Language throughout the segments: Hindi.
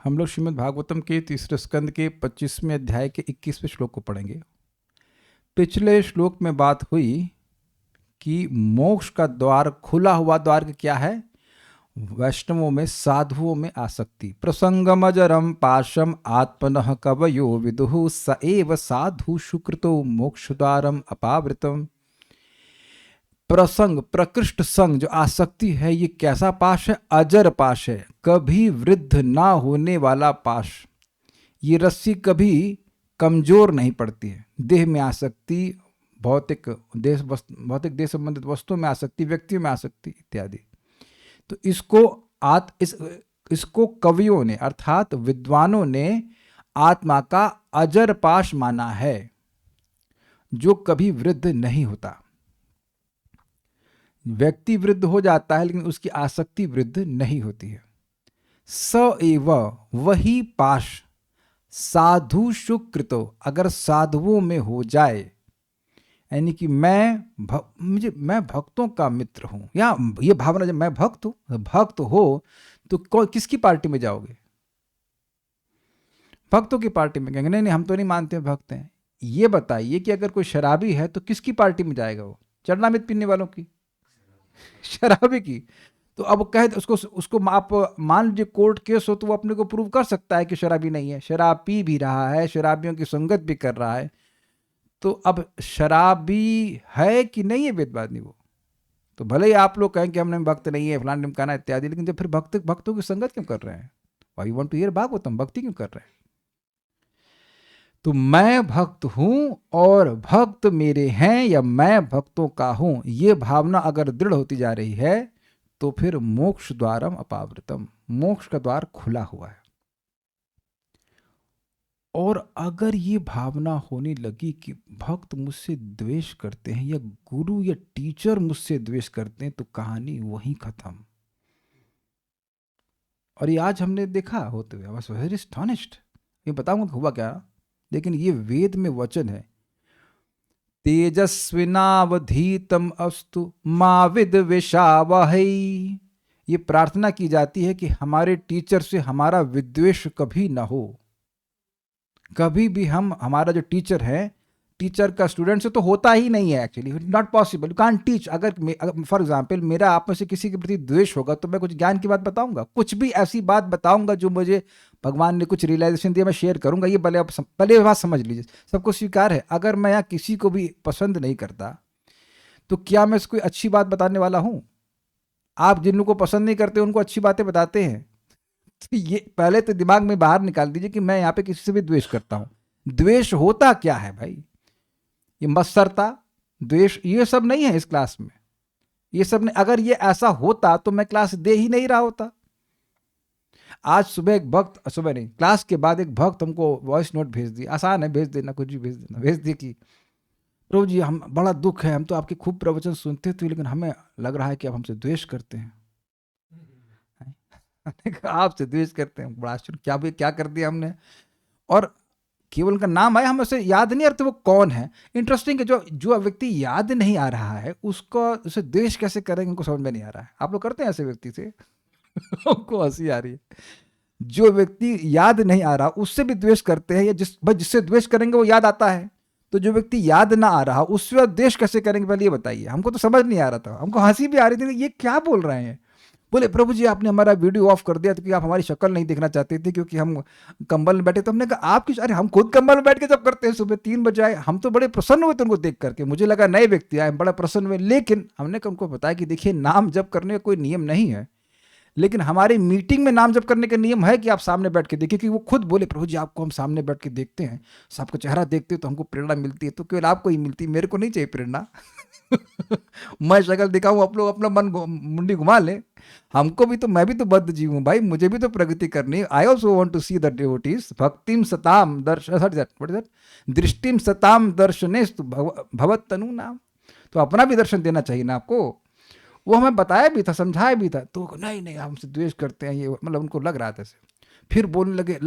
हम लोग श्रीमद् भागवतम के तीसरे स्कंद के 25वें अध्याय के 21वें श्लोक को पढ़ेंगे। पिछले श्लोक में बात हुई कि मोक्ष का द्वार, खुला हुआ द्वार क्या है? वैष्णवों में, साधुओं में आसक्ति। प्रसंगमजरम पाशम आत्मनः कवयो विदुः स एव साधु सुकृतो मोक्ष द्वारम अपावृतम। प्रसंग, प्रकृष्ट संग, जो आसक्ति है, ये कैसा पाश है? अजर पाश है, कभी वृद्ध ना होने वाला पाश। ये रस्सी कभी कमजोर नहीं पड़ती है। देह में आसक्ति, भौतिक देह संबंधित वस्तुओं में आसक्ति, व्यक्तियों में आसक्ति इत्यादि। तो इसको कवियों ने अर्थात विद्वानों ने आत्मा का अजर पाश माना है, जो कभी वृद्ध नहीं होता। व्यक्ति वृद्ध हो जाता है, लेकिन उसकी आसक्ति वृद्ध नहीं होती है। स एव, वही पाश, साधु सुकृतो, अगर साधुओं में हो जाए, यानी कि मैं भक्तों का मित्र हूं, या ये भावना, जब मैं भक्त हो तो किसकी पार्टी में जाओगे? भक्तों की पार्टी में कहेंगे नहीं हम तो नहीं मानते भक्त हैं। ये बताइए कि अगर कोई शराबी है तो किसकी पार्टी में जाएगा? वो चरणामृत पीने वालों की, शराबी की। तो अब कहे उसको आप मान लीजिए कोर्ट केस हो, तो वो अपने को प्रूव कर सकता है कि शराबी नहीं है, शराब पी भी रहा है, शराबियों की संगत भी कर रहा है। तो अब शराबी है कि नहीं है वेदवाद नहीं वो? तो भले ही आप लोग कहें कि हमने भक्त नहीं है, फलान ढिमकाना इत्यादि, लेकिन जब फिर भक्तों की संगत क्यों कर रहे हैं? Why you want to hear Bhagavatam? भक्ति क्यों कर रहे हैं? तो मैं भक्त हूं और भक्त मेरे हैं, या मैं भक्तों का हूं, ये भावना अगर दृढ़ होती जा रही है तो फिर मोक्ष द्वारम अपावृतम, मोक्ष का द्वार खुला हुआ है। और अगर ये भावना होने लगी कि भक्त मुझसे द्वेष करते हैं, या गुरु या टीचर मुझसे द्वेष करते हैं, तो कहानी वहीं खत्म। और ये आज हमने देखा होते हुए, आई वाज वेरी एस्टोनिश्ड। ये बताऊंगा हुआ क्या, लेकिन ये वेद में वचन है, तेजस्विनावधीतम अस्तु मा विद्वेषावहै। ये प्रार्थना की जाती है कि हमारे टीचर से हमारा विद्वेष कभी ना हो। कभी भी हमारा जो टीचर है, टीचर का स्टूडेंट से तो होता ही नहीं है, actually not possible, you can't teach. अगर फॉर एग्जांपल मेरा आप में से किसी के प्रति द्वेष होगा, तो मैं कुछ ज्ञान की बात बताऊंगा, कुछ भी ऐसी बात बताऊंगा जो मुझे भगवान ने कुछ रियलाइजेशन दिया, मैं शेयर करूंगा। ये भले बात समझ लीजिए, सबको स्वीकार है। अगर मैं यहाँ किसी को भी पसंद नहीं करता, तो क्या मैं कोई अच्छी बात बताने वाला हूँ? आप जिन लोगों को पसंद नहीं करते उनको अच्छी बातें बताते हैं। तो ये पहले तो दिमाग में बाहर निकाल दीजिए कि मैं यहाँ पे किसी से भी द्वेष करता हूँ। द्वेष होता क्या है भाई? ये मत्सरता, द्वेष, ये सब नहीं है इस क्लास में। ये सब नहीं। अगर ये ऐसा होता तो मैं क्लास दे ही नहीं रहा होता। आज सुबह एक भक्त, सुबह नहीं, क्लास के बाद एक भक्त हमको वॉइस नोट भेज दिया। आसान है, भेज देना, कुछ भी भेज देना। भेज दी कि प्रभु जी, हम बड़ा दुख है, हम तो आपके खूब प्रवचन सुनते थे, लेकिन हमें लग रहा है कि आप हमसे द्वेष करते हैं। आपसे द्वेष करते हैं? बड़ा आश्चर्य, क्या कर दिया हमने? और केवल उनका नाम आया, हम उसे याद नहीं रखते वो कौन है। इंटरेस्टिंग है, जो व्यक्ति याद नहीं आ रहा है उसे द्वेष कैसे करेंगे, उनको समझ में नहीं आ रहा है। आप लोग करते हैं ऐसे व्यक्ति से? उनको हंसी आ रही है। जो व्यक्ति याद नहीं आ रहा उससे भी द्वेष करते हैं, या जिससे द्वेष करेंगे वो याद आता है। तो जो व्यक्ति याद ना आ रहा उससे द्वेष कैसे करेंगे, पहले ये बताइए। हमको तो समझ नहीं आ रहा था, हमको हंसी भी आ रही थी, ये क्या बोल रहे हैं। बोले प्रभु जी, आपने हमारा वीडियो ऑफ कर दिया क्योंकि आप हमारी शक्ल नहीं देखना चाहते थे, क्योंकि हम कंबल में बैठे। तो हमने कहा आप किस, अरे हम खुद कंबल में बैठ के जब करते हैं, सुबह 3 बजे आए, हम तो बड़े प्रसन्न हुए थे उनको देख करके। मुझे लगा नए व्यक्ति आए, बड़ा प्रसन्न हुए। लेकिन हमने उनको बताया कि देखिए, नाम जप करने का कोई नियम नहीं है, लेकिन हमारी मीटिंग में नाम जप करने का नियम है कि आप सामने बैठ के देखिए। कि वो खुद बोले प्रभु जी, आपको हम सामने बैठ के देखते हैं, सबका चेहरा देखते हैं तो हमको प्रेरणा मिलती है। तो केवल आपको ही मिलती, मेरे को नहीं चाहिए प्रेरणा। मैं शक्ल दिखाऊं, आप लोग अपना मन मुंडी घुमा ले, हमको भी तो, मैं भी तो बद्ध जीव हूं भाई, मुझे भी तो प्रगति करनी है। I also want to see the devotees. भक्तिम सताम दृष्टिम सताम दर्शने भवत तनु नाम। तो अपना भी दर्शन देना चाहिए ना आपको। वो हमें बताया भी था, समझाया भी था। तो नहीं हमसे द्वेष करते हैं, ये मतलब उनको लग रहा था ऐसे। फिर बोलने लगे,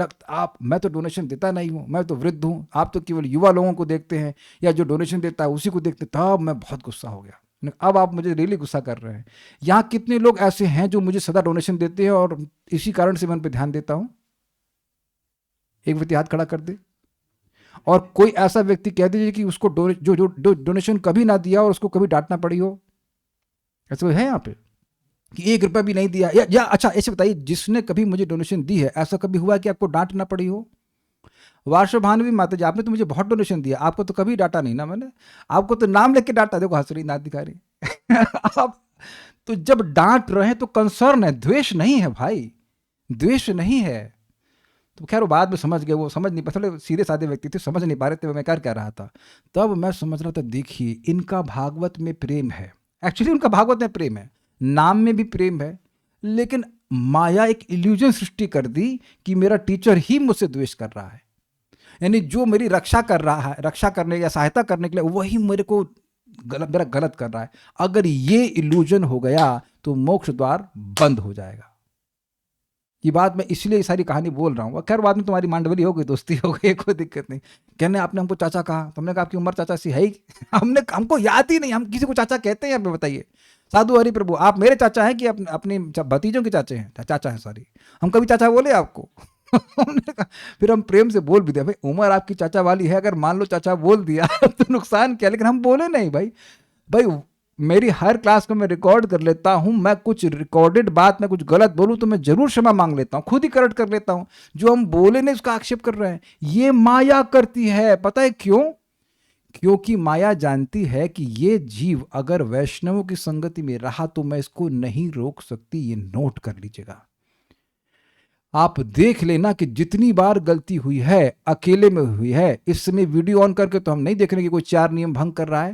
मैं तो डोनेशन देता नहीं हूँ, मैं तो वृद्ध हूँ, आप तो केवल युवा लोगों को देखते हैं, या जो डोनेशन देता है उसी को देखते। तब मैं बहुत गुस्सा हो गया। अब आप मुझे रियली गुस्सा कर रहे हैं। यहाँ कितने लोग ऐसे हैं जो मुझे सदा डोनेशन देते हैं और इसी कारण से मैं उन पर ध्यान देता हूँ? एक व्यक्ति हाथ खड़ा कर दे। और कोई ऐसा व्यक्ति कह दीजिए कि उसको जो डोनेशन कभी ना दिया और उसको कभी डांटना पड़ी हो, ऐसा कोई है यहाँ पे कि 1 रुपया भी नहीं दिया? या अच्छा ऐसे बताइए, जिसने कभी मुझे डोनेशन दी है, ऐसा कभी हुआ कि आपको डांटना पड़ी हो? वार्षभानुवी माता जी, आपने तो मुझे बहुत डोनेशन दिया, आपको तो कभी डांटा नहीं ना मैंने, आपको तो नाम लेके डांटा। देखो हंस रही नाथ दिखा रही आप तो जब डांट रहे हैं तो कंसर्न है, द्वेष नहीं है भाई, द्वेष नहीं है। तो खैर वो बाद में समझ गए, वो समझ नहीं पा, थोड़े सीधे साधे व्यक्ति थे, समझ नहीं पा रहे थे मैं कर क्या रहा था। तब मैं समझ रहा था, देखिए इनका भागवत में प्रेम है, एक्चुअली उनका भागवत में प्रेम है, नाम में भी प्रेम है, लेकिन माया एक इल्यूजन सृष्टि कर दी कि मेरा टीचर ही मुझसे द्वेष कर रहा है, यानी जो मेरी रक्षा कर रहा है, रक्षा करने या सहायता करने के लिए, वही मेरे को मेरा गलत कर रहा है। अगर ये इल्यूजन हो गया तो मोक्ष द्वार बंद हो जाएगा। ये बात मैं इसलिए सारी कहानी बोल रहा हूँ। खैर बाद में तुम्हारी मांडवली हो गई, दोस्ती हो गई, कोई दिक्कत नहीं। कहने आपने हमको चाचा कहा, तुमने कहा आपकी उम्र चाचा सी है ही हमको याद ही नहीं, हम किसी को चाचा कहते हैं? आप बताइए साधु हरि प्रभु, आप मेरे चाचा हैं कि अपने भतीजों के चाचे हैं? चाचा हैं, सॉरी, हम कभी चाचा बोले आपको? हमने कहा, फिर हम प्रेम से बोल भी दिया, भाई उम्र आपकी चाचा वाली है, अगर मान लो चाचा बोल दिया तो नुकसान क्या, लेकिन हम बोले नहीं भाई। भाई मेरी हर क्लास में मैं रिकॉर्ड कर लेता हूं, मैं कुछ रिकॉर्डेड बात में कुछ गलत बोलूं तो मैं जरूर क्षमा मांग लेता हूं, खुद ही करेक्ट कर लेता हूं। जो हम बोले नहीं उसका आक्षेप कर रहे हैं, ये माया करती है। पता है क्यों? क्योंकि माया जानती है कि ये जीव अगर वैष्णवों की संगति में रहा तो मैं इसको नहीं रोक सकती। ये नोट कर लीजिएगा, आप देख लेना कि जितनी बार गलती हुई है अकेले में हुई है। इस समय वीडियो ऑन करके तो हम नहीं देख रहे कि कोई 4 नियम भंग कर रहा है।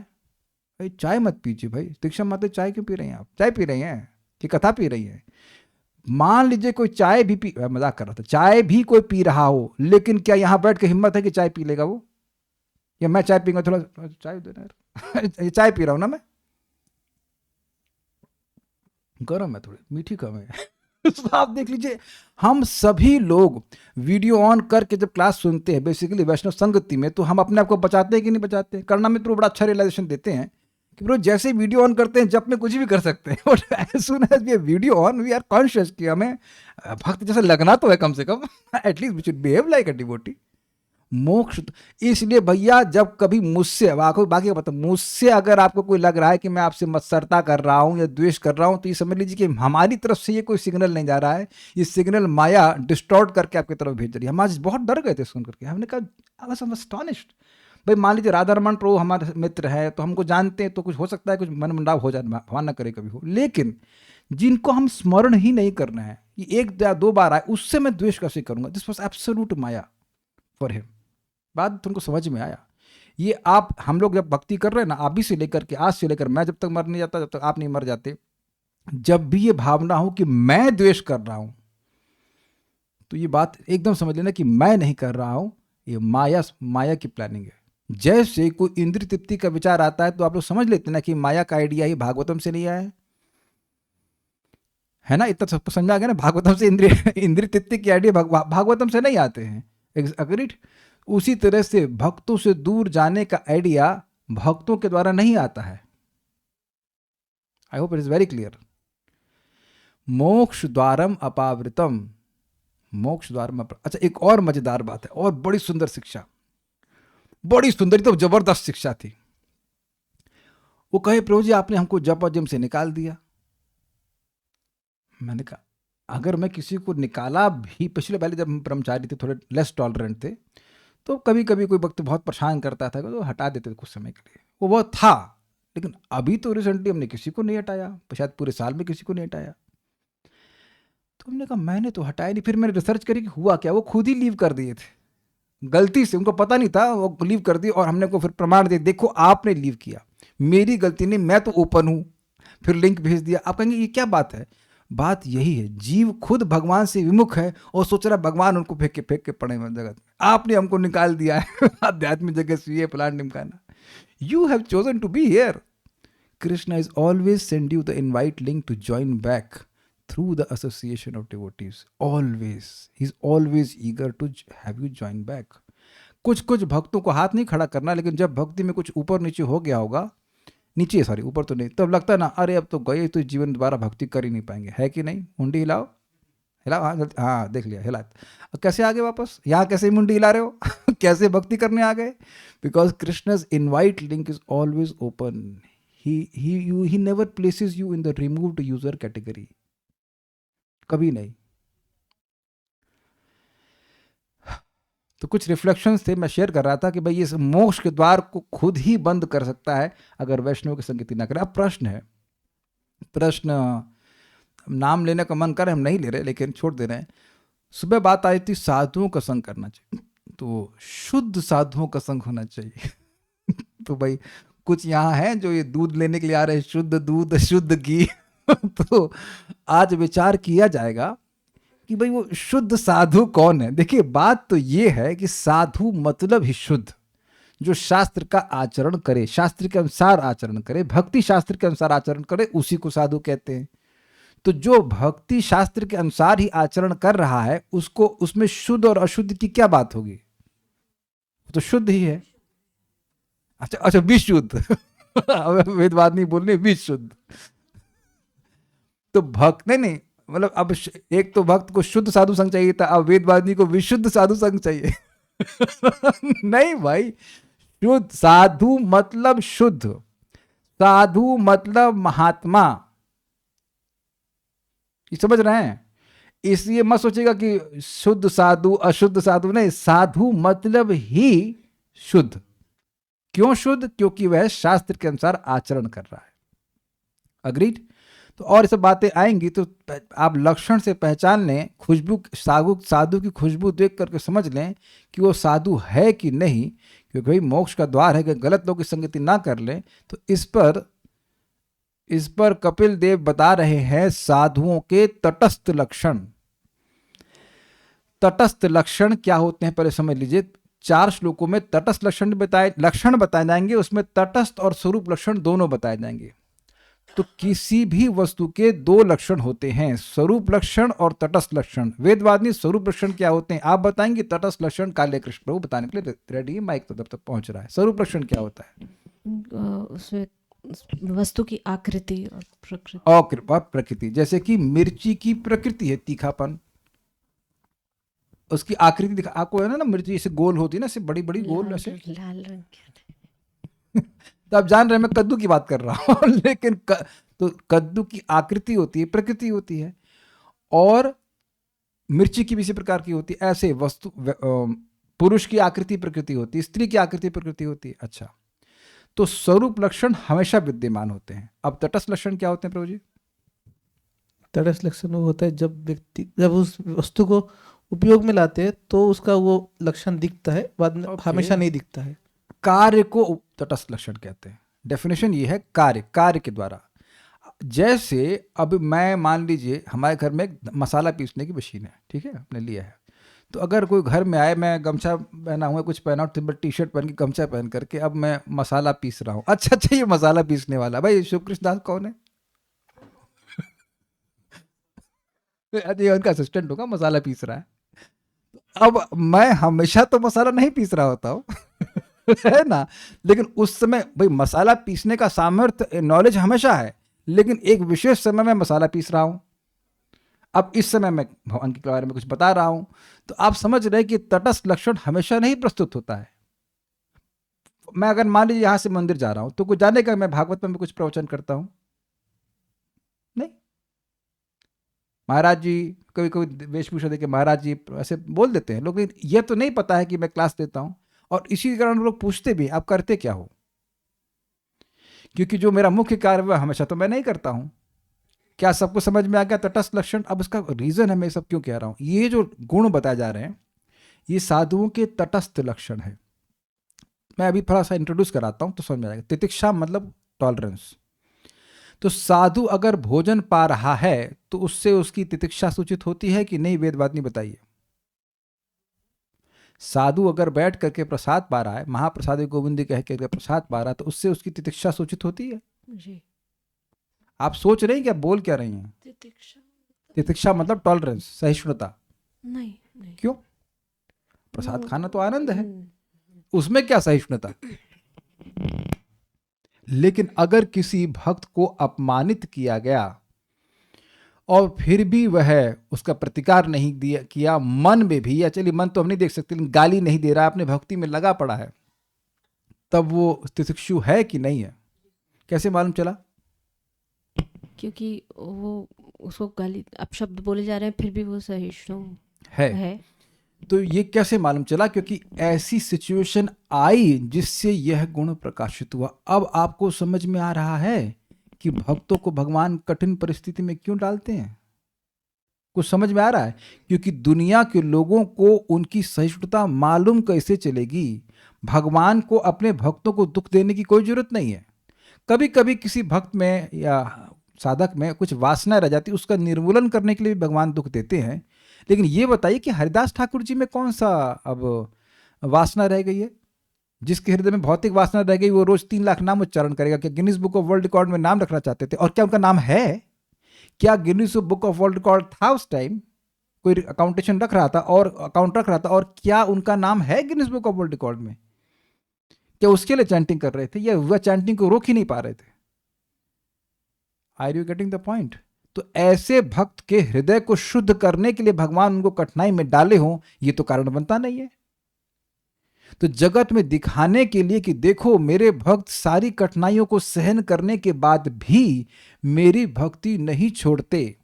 भाई चाय मत पीजिए भाई, दीक्षा माता चाय क्यों पी रही हैं आप? चाय पी रही हैं कि कथा पी रही हैं? मान लीजिए कोई चाय भी पी, मजाक कर रहा था, चाय भी कोई पी रहा हो, लेकिन क्या यहां बैठ के हिम्मत है कि चाय पी लेगा वो? या मैं चाय पीऊंगा, थोड़ा चाय देना यार चाय पी रहा हूं ना मैं, गर्म है थोड़ी, मीठी कम है तो आप देख लीजिए, हम सभी लोग वीडियो ऑन करके जब क्लास सुनते हैं बेसिकली वैष्णव संगति में, तो हम अपने आप को बचाते हैं कि नहीं बचाते? करना मित्र बड़ा अच्छा रियलाइजेशन देते हैं कि ब्रो जैसे वीडियो ऑन करते हैं जब में कुछ भी कर सकते हैं, और as soon as we video on we are conscious कि हमें भक्त जैसे लगना तो है कम से कम, at least we should behave like a devotee. मोक्ष इसलिए भैया, जब कभी मुझसे बाकी बता, मुझसे अगर आपको कोई लग रहा है कि मैं आपसे मत्सरता कर रहा हूं या द्वेष कर रहा हूं, तो ये समझ लीजिए कि हमारी तरफ से ये कोई सिग्नल नहीं जा रहा है, ये सिग्नल माया डिस्टॉर्ट करके आपकी तरफ भेज रही है। हम आज बहुत डर गए थे सुन करके, हमने कहा आई वाज एस्टॉनिश्ड। भाई मान लीजिए राधा रमन प्रभु हमारे मित्र है, तो हमको जानते हैं, तो कुछ हो सकता है, कुछ मनमुटाव हो जाए, भगवान ना करे कभी हो, लेकिन जिनको हम स्मरण ही नहीं करना है, ये 1 या 2 बार आए, उससे मैं द्वेष कैसे करूंगा? This was absolute Maya for him. बात तुमको समझ में आया? ये आप हम लोग जब भक्ति कर रहे हैं ना, अभी से लेकर के, आज से लेकर मैं जब तक मर नहीं जाता, जब तक आप नहीं मर जाते, जब भी ये भावना हो कि मैं द्वेष कर रहा हूं, तो ये बात एकदम समझ लेना कि मैं नहीं कर रहा हूं, ये माया की प्लानिंग है। जैसे कोई इंद्रिय तृप्ति का विचार आता है तो आप लोग समझ लेते ना कि माया का आइडिया ही भागवतम से नहीं आया है ना? इतना सब समझा गया ना, भागवतम से इंद्रिय तृप्ति की आइडिया भागवतम से नहीं आते हैं। अग्रीड? उसी तरह से भक्तों से दूर जाने का आइडिया भक्तों के द्वारा नहीं आता है। I hope it is very clear. मोक्ष द्वारम अपावृतम, मोक्ष द्वारम अच्छा, एक और मजेदार बात है और बड़ी सुंदर शिक्षा, बड़ी सुंदर तो जबरदस्त शिक्षा थी। वो कहे प्रभु जी आपने हमको जप और जिम से निकाल दिया। मैंने कहा अगर मैं किसी को निकाला भी, पिछले पहले जब हम ब्रह्मचारी थे, थोड़े लेस टॉलरेंट थे, तो कभी कभी कोई वक्त बहुत परेशान करता था तो हटा देते थे कुछ समय के लिए, वो बहुत था। लेकिन अभी तो रिसेंटली हमने किसी को नहीं हटाया, शायद पूरे साल में किसी को नहीं हटाया। तो हमने कहा मैंने तो हटाया नहीं। फिर मैंने रिसर्च करी कि हुआ क्या, वो खुद ही लीव कर दिए थे गलती से, उनको पता नहीं था, वो लीव कर दिए। और हमने को फिर प्रमाण दिए, देखो आपने लीव किया, मेरी गलती नहीं, मैं तो ओपन हूं। फिर लिंक भेज दिया। आप कहेंगे ये क्या बात है? बात यही है, जीव खुद भगवान से विमुख है और सोच रहा है भगवान उनको फेंक के पड़े जगत में। आपने हमको निकाल दिया है आध्यात्मिक जगह से, ये प्लान निमकाना। You have chosen to be here. Krishna is always send you the invite link to join back through the association of devotees. Always, he's always eager to have you join back. कुछ भक्तों को हाथ नहीं खड़ा करना, लेकिन जब भक्ति में कुछ ऊपर नीचे हो गया होगा, नीचे सॉरी ऊपर तो नहीं, तब लगता है ना अरे अब तो गए तो जीवन दोबारा भक्ति कर ही नहीं पाएंगे, है कि नहीं? मुंडी हिलाओ, हिला, हाँ हाँ देख लिया, हिला। कैसे आ गए वापस यहाँ, कैसे मुंडी हिला रहे हो कैसे भक्ति करने आ गए? Because Krishna's invite link is always open. He never places you in the removed user category, कभी नहीं. तो कुछ रिफ्लेक्शंस थे, मैं शेयर कर रहा था कि भाई इस मोक्ष के द्वार को खुद ही बंद कर सकता है अगर वैष्णव की संगति ना करे. अब प्रश्न नाम लेने का मन करे, हम नहीं ले रहे लेकिन छोड़ दे रहे हैं. सुबह बात आई थी साधुओं का संग करना चाहिए, तो शुद्ध साधुओं का संग होना चाहिए. तो भाई कुछ यहाँ है जो ये दूध लेने के लिए आ रहे हैं, शुद्ध दूध शुद्ध घी तो आज विचार किया जाएगा कि भाई वो शुद्ध साधु कौन है. देखिए बात तो ये है कि साधु मतलब ही शुद्ध, जो शास्त्र का आचरण करे, शास्त्र के अनुसार आचरण करे, भक्ति शास्त्र के अनुसार आचरण करे, उसी को साधु कहते हैं. तो जो भक्ति शास्त्र के अनुसार ही आचरण कर रहा है उसको, उसमें शुद्ध और अशुद्ध की क्या बात होगी? तो शुद्ध ही है. अच्छा विशुद्ध वेदवाद नहीं बोलने, विशुद्ध. तो भक्त नहीं, मतलब अब एक तो भक्त को शुद्ध साधु संग चाहिए था, अब वेदवादी को विशुद्ध साधु संग चाहिए नहीं भाई, शुद्ध साधु मतलब शुद्ध, साधु मतलब महात्मा, ये समझ रहे हैं? इसलिए मत सोचिएगा कि शुद्ध साधु अशुद्ध साधु, नहीं, साधु मतलब ही शुद्ध. क्यों शुद्ध? क्योंकि वह शास्त्र के अनुसार आचरण कर रहा है. अग्रीड? तो और सब बातें आएंगी तो आप लक्षण से पहचान लें, खुशबू साधु की खुशबू देख करके समझ लें कि वो साधु है कि नहीं, क्योंकि भाई मोक्ष का द्वार है कि गलत लोगों की संगति ना कर लें. तो इस पर कपिल देव बता रहे हैं साधुओं के तटस्थ लक्षण. तटस्थ लक्षण क्या होते हैं पहले समझ लीजिए. 4 श्लोकों में तटस्थ लक्षण बताए जाएंगे, उसमें तटस्थ और स्वरूप लक्षण दोनों बताए जाएंगे. तो किसी भी वस्तु के 2 लक्षण होते हैं, स्वरूप लक्षण और तटस्थ लक्षण. वेदवादी स्वरूप लक्षण क्या होते हैं आप बताएंगे, तटस्थ लक्षण काले कृष्ण प्रभु बताने के लिए रेडी है, माइक तो तब तक पहुंच रहा है. स्वरूप लक्षण क्या होता है? उसमें वस्तु की आकृति और प्रकृति. और प्रकृति, जैसे कि मिर्ची की प्रकृति है तीखापन, उसकी आकृति दिखा आपको है ना, मिर्ची ऐसे गोल होती है ना, ऐसे बड़ी बड़ी गोल ऐसे लाल रंग की. तो आप जान रहे हैं मैं कद्दू की बात कर रहा हूँ लेकिन तो कद्दू की आकृति होती है, प्रकृति होती है, और मिर्ची की भी इसी प्रकार की होती है. ऐसे वस्तु पुरुष की आकृति प्रकृति होती है, स्त्री की आकृति प्रकृति होती है. अच्छा, तो स्वरूप लक्षण हमेशा विद्यमान होते हैं. अब तटस्थ लक्षण क्या होते हैं प्रभु जी? तटस्थ लक्षण वो होता है जब व्यक्ति जब उस वस्तु को उपयोग में लाते हैं तो उसका वो लक्षण दिखता है, बाद में हमेशा नहीं दिखता है. कार्य को तटस्थ लक्षण कहते हैं. डेफिनेशन ये है कार्य के द्वारा. जैसे अब मैं मान लीजिए हमारे घर में मसाला पीसने की मशीन है, ठीक है, आपने लिया है. तो अगर कोई घर में आए, मैं गमछा पहना हुआ, कुछ पहना और टी शर्ट पहन के गमछा पहन करके अब मैं मसाला पीस रहा हूँ. अच्छा ये मसाला पीसने वाला भाई शिवकृष्ण दास कौन है? ये उनका असिस्टेंट होगा, मसाला पीस रहा है. अब मैं हमेशा तो मसाला नहीं पीस रहा होता हूँ है ना, लेकिन उस समय भाई मसाला पीसने का सामर्थ्य नॉलेज हमेशा है, लेकिन एक विशेष समय में मसाला पीस रहा हूँ. अब इस समय मैं भगवान के बारे में कुछ बता रहा हूं. तो आप समझ रहे हैं कि तटस्थ लक्षण हमेशा नहीं प्रस्तुत होता है. मैं अगर मान लीजिए यहां से मंदिर जा रहा हूं तो कुछ जाने का मैं भागवत में कुछ प्रवचन करता हूं नहीं. महाराज जी कभी कभी वेशभूषा देके महाराज जी ऐसे बोल देते हैं लोग, लेकिन यह तो नहीं पता है कि मैं क्लास देता हूं. और इसी कारण लोग पूछते भी आप करते क्या हो, क्योंकि जो मेरा मुख्य कार्य वह हमेशा तो मैं नहीं करता हूं. क्या सबको समझ में आ गया तटस्थ लक्षण? अब इसका रीजन है मैं सब क्यों कह रहा हूं. ये जो गुण बताए जा रहे हैं ये साधुओं के तटस्थ लक्षण है. मैं अभी थोड़ा सा इंट्रोड्यूस कराता हूं तो समझ में आएगा. तितिक्षा मतलब टॉलरेंस. तो साधु अगर भोजन पा रहा है तो उससे उसकी तितिक्षा सूचित होती है कि नहीं? वेदवादी बताइए. साधु अगर बैठ करके प्रसाद पा रहा है, महाप्रसाद गोविंद कह के प्रसाद पा रहा है, तो उससे उसकी तितिक्षा सूचित होती है जी. आप सोच रहे हैं क्या, बोल क्या रही हैं? तितिक्षा मतलब टॉलरेंस, सहिष्णुता. नहीं. क्यों? प्रसाद खाना तो आनंद है, उसमें क्या सहिष्णुता? लेकिन अगर किसी भक्त को अपमानित किया गया और फिर भी वह उसका प्रतिकार नहीं दिया किया, मन में भी, या चलिए मन तो हम नहीं देख सकते, लेकिन गाली नहीं दे रहा, अपने भक्ति में लगा पड़ा है, तब वो तितिक्षु है कि नहीं है? कैसे मालूम चला? क्योंकि वो उसको गाली अपशब्द बोले जा रहे हैं, फिर भी वो सहिष्णु है। है। तो ये कैसे मालूम चला? क्योंकि ऐसी सिचुएशन आई जिससे यह गुण प्रकाशित हुआ। अब आपको समझ में आ रहा है कि भक्तों को भगवान कठिन परिस्थिति में क्यों डालते हैं? कुछ समझ में आ रहा है? क्योंकि दुनिया के लोगों को उनकी सहिष्णुता मालूम कैसे चलेगी? भगवान को अपने भक्तों को दुख देने की कोई जरूरत नहीं है। कभी कभी किसी भक्त में या साधक में कुछ वासना रह जाती है, उसका निर्मूलन करने के लिए भी भगवान दुख देते हैं। लेकिन ये बताइए कि हरिदास ठाकुर जी में कौन सा अब वासना रह गई है? जिसके हृदय में भौतिक वासना रह गई वो रोज 3 लाख नाम उच्चारण करेगा। क्या Guinness book of world record में नाम रखना चाहते थे? और क्या उनका नाम है? क्या Guinness book of world record था उस टाइम? कोई अकाउंटेशन रख रहा था और अकाउंट रख रहा था, और क्या उनका नाम है Guinness book of world record में? क्या उसके लिए चैंटिंग कर रहे थे, या वह चैंटिंग को रोक ही नहीं पा रहे थे? Are you getting the point? तो ऐसे भक्त के हृदय को शुद्ध करने के लिए भगवान उनको कठिनाई में डाले हों, ये तो कारण बनता नहीं है। तो जगत में दिखाने के लिए कि देखो मेरे भक्त सारी कठिनाइयों को सहन करने के बाद भी मेरी भक्ति नहीं छोड़ते,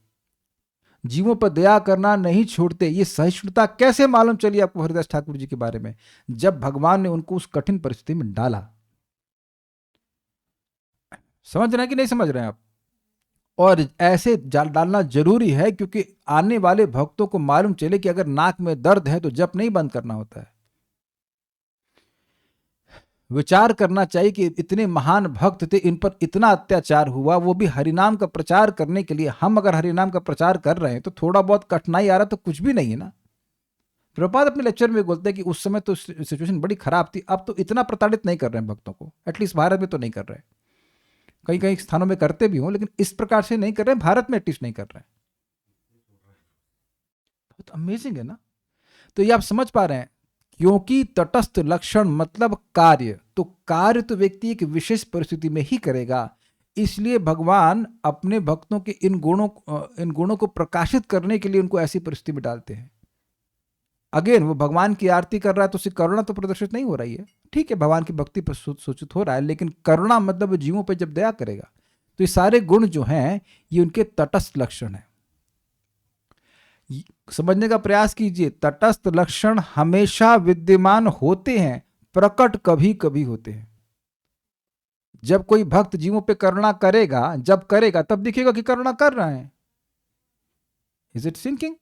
जीवों पर दया करना नहीं छोड़ते, ये सहिष्णुता कैसे मालूम चली आपको हरिदास ठाकुर जी के बारे में? जब भगवान ने उनको उस कठिन परिस्थिति में डाला। समझ रहे हैं कि नहीं समझ रहे हैं आप? और ऐसे डालना जरूरी है क्योंकि आने वाले भक्तों को मालूम चले कि अगर नाक में दर्द है तो जप नहीं बंद करना होता है। विचार करना चाहिए कि इतने महान भक्त थे, इन पर इतना अत्याचार हुआ, वो भी हरिनाम का प्रचार करने के लिए। हम अगर हरिनाम का प्रचार कर रहे हैं तो थोड़ा बहुत कठिनाई आ रहा तो कुछ भी नहीं है ना। प्रभुपाद अपने लेक्चर में बोलते हैं कि उस समय तो सिचुएशन बड़ी खराब थी, अब तो इतना प्रताड़ित नहीं कर रहे हैं भक्तों को, एटलीस्ट भारत में तो नहीं कर रहे हैं। कई कई स्थानों में करते भी हों, लेकिन इस प्रकार से नहीं कर रहे हैं, भारत में एटलीस्ट नहीं कर रहे हैं। बहुत अमेजिंग है ना। तो ये आप समझ पा रहे हैं, क्योंकि तटस्थ लक्षण मतलब कार्य, तो कार्य तो व्यक्ति एक विशेष परिस्थिति में ही करेगा। इसलिए भगवान अपने भक्तों के इन गुणों को प्रकाशित करने के लिए उनको ऐसी परिस्थिति में डालते हैं। अगेन वो भगवान की आरती कर रहा है तो उसकी करुणा तो प्रदर्शित नहीं हो रही है, ठीक है, भगवान की भक्ति पर सूचित हो रहा है, लेकिन करुणा मतलब जीवों पर जब दया करेगा तो ये सारे गुण जो हैं ये उनके तटस्थ लक्षण है। समझने का प्रयास कीजिए, तटस्थ लक्षण हमेशा विद्यमान होते हैं, प्रकट कभी कभी होते हैं। जब कोई भक्त जीवों पे करुणा करेगा, जब करेगा तब दिखेगा कि करुणा कर रहे हैं। Is it sinking?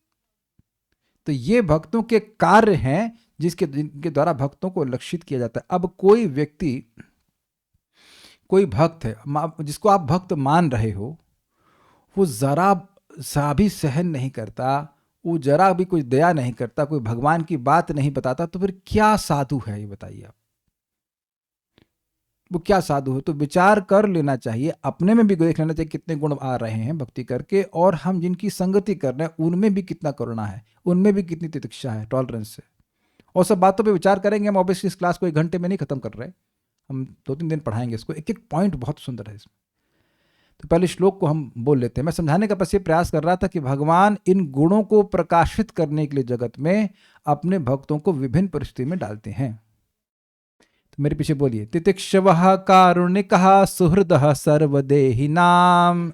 तो ये भक्तों के कार्य हैं जिनके द्वारा भक्तों को लक्षित किया जाता है। अब कोई व्यक्ति, कोई भक्त है जिसको आप भक्त मान रहे हो, वो जरा सा भी सहन नहीं करता, वो जरा भी कोई दया नहीं करता, कोई भगवान की बात नहीं बताता, तो फिर क्या साधु है ये बताइए आप? वो क्या साधु है? तो विचार कर लेना चाहिए, अपने में भी देख लेना चाहिए कितने गुण आ रहे हैं भक्ति करके, और हम जिनकी संगति कर रहे हैं उनमें भी कितना करुणा है, उनमें भी कितनी तितिक्षा है, टॉलरेंस है। और सब बातों पे विचार करेंगे। हम ऑब्वियसली इस क्लास को 1 घंटे में नहीं खत्म कर रहे, हम 2-3 दिन पढ़ाएंगे इसको। एक एक पॉइंट बहुत सुंदर है इसमें। तो पहले श्लोक को हम बोल लेते हैं। मैं समझाने का बस ये प्रयास कर रहा था कि भगवान इन गुणों को प्रकाशित करने के लिए जगत में अपने भक्तों को विभिन्न परिस्थिति में डालते हैं। तो मेरे पीछे बोलिए, तितिक्षवः कारुणिकः सुहृदः सर्वदेहिनां।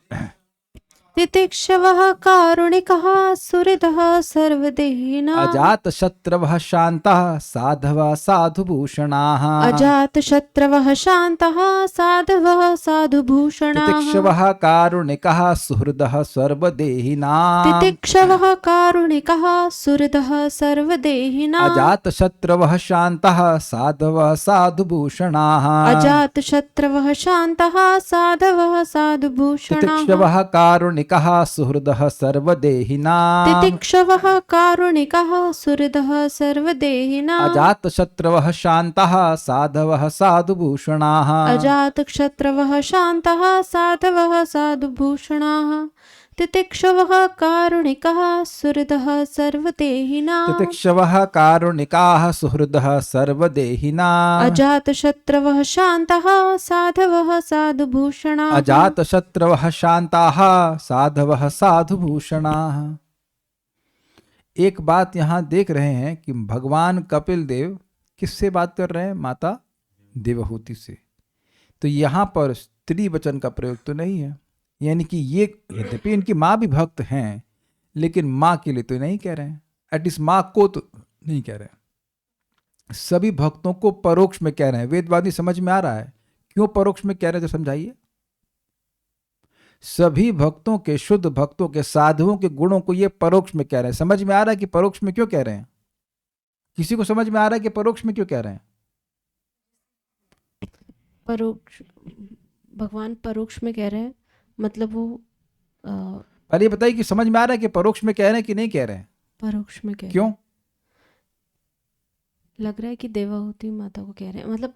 तितिक्षवः कारुणिकः सुहृदः सर्वदेहिनां। अजातशत्रवः शान्तः साधवः साधुभूषणाः। अजातशत्रवः शान्तः साधवः साधुभूषणाः। तितिक्षवः कारुणिकः सुहृदः सर्वदेहिनां। तितिक्षवः कारुणिकः सुहृदः सर्वदेहिनां। अजातशत्रवः शान्तः साधवः साधुभूषणाः। अजातशत्रवः शान्तः साधवः साधुभूषणाः। तितिक्षवः कारुणिकः सुहृदः सर्वदेहिनां। तितिक्षवः कारुणिकः सुहृदः सर्वदेहिनां। अजातशत्रवः शान्तः साधवः साधुभूषणाः। अजातशत्रवः शान्तः साधवः साधुभूषणाः। तितिक्षवः कारुणिकः सुहृदः सर्वदेहिनां तितिक्षवः कारुणिकाः सुहृदः सर्वदेहिनाम् अजातशत्रवः शान्तः साधवः साधुभूषणाः अजातशत्रवः शान्ताः साधवः साधुभूषणाः। एक बात यहाँ देख रहे हैं कि भगवान कपिल देव किससे बात कर रहे हैं? माता देवहूति से। तो यहाँ पर स्त्री वचन का प्रयोग तो नहीं है, यानी कि ये यद्यपि इनकी माँ भी भक्त हैं लेकिन माँ के लिए तो नहीं कह रहे हैं, एटलीस्ट माँ को तो नहीं कह रहे हैं, सभी भक्तों को परोक्ष में कह रहे हैं। वेदवादी समझ में आ रहा है क्यों परोक्ष में कह रहे हैं, तो समझाइए। सभी भक्तों के, शुद्ध भक्तों के, साधुओं के गुणों को ये परोक्ष में कह रहे हैं। समझ में आ रहा है कि परोक्ष में क्यों कह रहे हैं? किसी को समझ में आ रहा है कि परोक्ष में क्यों कह रहे हैं? परोक्ष, भगवान परोक्ष में कह रहे हैं, मतलब वो पहले ये बताइए कि समझ में आ रहा है कि परोक्ष में कह रहे हैं कि नहीं कह रहे हैं? परोक्ष में कह रहे क्यों? हैं। लग रहा है कि देवहूति माता को कह रहे हैं, मतलब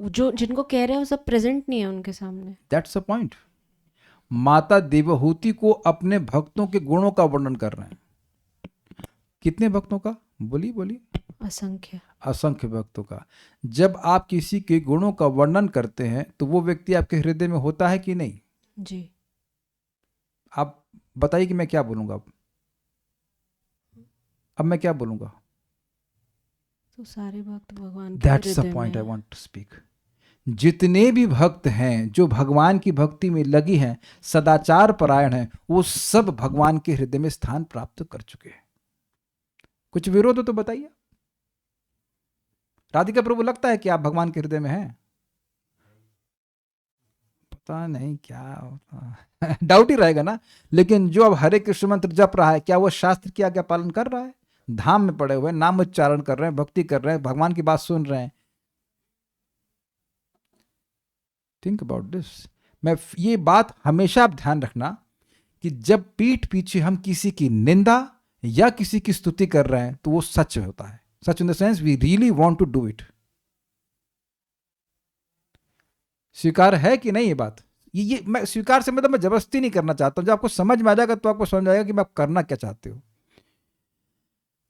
जो जिनको कह रहे हैं वो सब प्रेजेंट नहीं है उनके सामने। That's a point. माता देवहूति को अपने भक्तों के गुणों का वर्णन कर रहे हैं। कितने भक्तों का? बोलिए बोलिए। असंख्य। असंख्य भक्तों का। जब आप किसी के गुणों का वर्णन करते हैं तो वो व्यक्ति आपके हृदय में होता है कि नहीं? जी। आप बताइए कि मैं क्या बोलूंगा अब मैं क्या बोलूंगा? तो सारे भक्त भगवान के दैट्स हृदय द पॉइंट में आई हैं। Want to speak. जितने भी भक्त हैं जो भगवान की भक्ति में लगी हैं, सदाचार परायण हैं, वो सब भगवान के हृदय में स्थान प्राप्त कर चुके हैं। कुछ विरोध हो तो बताइए। राधिका प्रभु, लगता है कि आप भगवान के हृदय में हैं? पता नहीं क्या होता डाउट ही रहेगा ना। लेकिन जो अब हरे कृष्ण मंत्र जप रहा है, क्या वो शास्त्र की आज्ञा पालन कर रहा है? धाम में पड़े हुए नाम उच्चारण कर रहे हैं, भक्ति कर रहे हैं, भगवान की बात सुन रहे हैं। Think about this. ये बात हमेशा आप ध्यान रखना कि जब पीठ पीछे हम किसी की निंदा या किसी की स्तुति कर रहे हैं तो वो सच होता है। सच in the sense we really want to do it. स्वीकार है कि नहीं ये बात? ये मैं स्वीकार से मतलब मैं जबरदस्ती नहीं करना चाहता हूं। जब आपको समझ में आ जाएगा तो आपको समझ आएगा कि मैं आप करना क्या चाहते हो।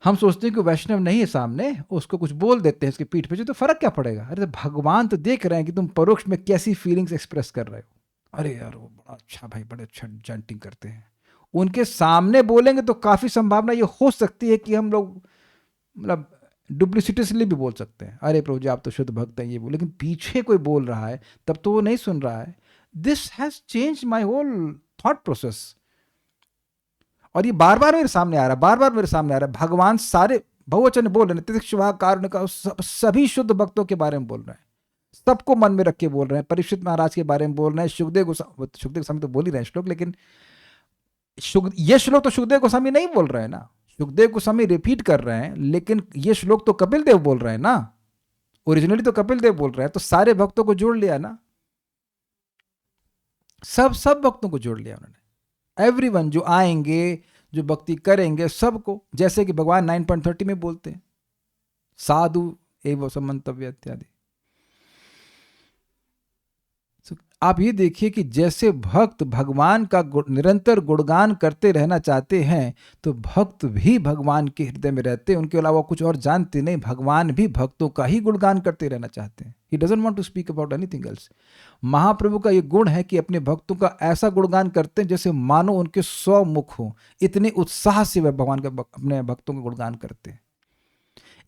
हम सोचते हैं कि वैष्णव नहीं है सामने, उसको कुछ बोल देते हैं इसके पीठ पे, तो फर्क क्या पड़ेगा? अरे भगवान तो देख रहे हैं कि तुम परोक्ष में कैसी फीलिंग्स एक्सप्रेस कर रहे हो। अरे यार वो बड़ा अच्छा भाई, बड़े अच्छा चैंटिंग करते हैं। उनके सामने बोलेंगे तो काफी संभावना ये हो सकती है कि हम लोग मतलब डुप्लिसिटियसली भी बोल सकते हैं, अरे प्रभु जी आप तो शुद्ध भक्त हैं ये बोल, लेकिन पीछे कोई बोल रहा है तब तो वो नहीं सुन रहा है। This has change my whole thought process. और ये बार बार मेरे सामने आ रहा है, बार बार मेरे सामने आ रहा है। भगवान सारे बहुवचन बोल रहे हैं, तितिक्षुवा कारुणिका, सभी शुद्ध भक्तों के बारे में बोल रहे हैं, सबको मन में रख के बोल रहे हैं। परीक्षित महाराज के बारे में बोल रहे हैं, सुखदेव गोस्वामी तो बोल ही रहे हैं श्लोक, लेकिन ये श्लोक तो सुखदेव गोस्वामी नहीं बोल रहे हैं ना, सुखदेव गोस्वामी रिपीट कर रहे हैं, लेकिन ये श्लोक तो कपिल देव बोल रहे हैं ना, ओरिजिनली तो कपिल देव बोल रहे हैं। तो सारे भक्तों को जोड़ लिया ना, सब भक्तों को जोड़ लिया उन्होंने। एवरीवन जो आएंगे, जो भक्ति करेंगे, सबको, जैसे कि भगवान 9.30 में बोलते हैं, साधु एवं समंतव्य इत्यादि। आप ये देखिए कि जैसे भक्त भगवान का निरंतर गुणगान करते रहना चाहते हैं, तो भक्त भी भगवान के हृदय में रहते हैं, उनके अलावा कुछ और जानते नहीं। भगवान भी भक्तों का ही गुणगान करते रहना चाहते हैं। He doesn't want to speak about anything else. Mahaprabhu का ये गुण है कि अपने भक्तों का ऐसा गुणगान करते हैं जैसे मानो उनके 100 मुख हो। इतने उत्साह से वह भगवान का अपने भक्तों का गुणगान करते हैं।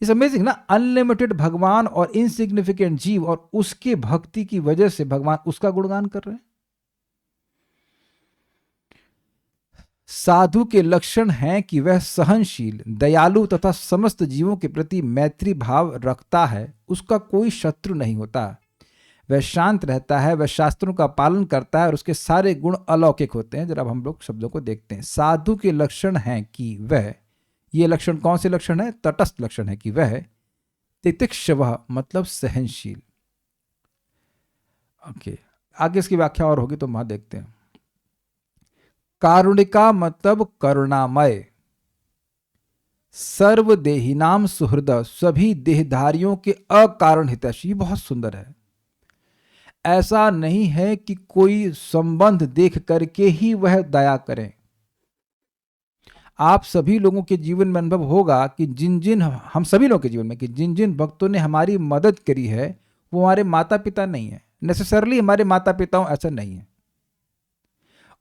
इट्स अमेजिंग ना, अनलिमिटेड भगवान और इनसिग्निफिकेंट जीव, और उसके भक्ति की वजह से भगवान उसका गुणगान कर रहे हैं। साधु के लक्षण हैं कि वह सहनशील, दयालु तथा समस्त जीवों के प्रति मैत्री भाव रखता है। उसका कोई शत्रु नहीं होता। वह शांत रहता है, वह शास्त्रों का पालन करता है, और उसके सारे गुण अलौकिक होते हैं। जरा हम लोग शब्दों को देखते हैं। साधु के लक्षण हैं कि वह, ये लक्षण कौन से लक्षण है? तटस्थ लक्षण है कि वह तितिक्षवः मतलब सहनशील। ओके, आगे इसकी व्याख्या और होगी तो वहां देखते हैं। कारुणिका मतलब करुणामय। सर्वदेहिनाम सुहृद, सभी देहधारियों के अकारण हितैषी। बहुत सुंदर है। ऐसा नहीं है कि कोई संबंध देख करके ही वह दया करें, आप सभी लोगों के जीवन में अनुभव होगा कि जिन जिन हम सभी लोगों के जीवन में कि जिन जिन भक्तों ने हमारी मदद करी है वो हमारे माता पिता नहीं है, नेसेसरली हमारे माता पिताओं ऐसा नहीं है,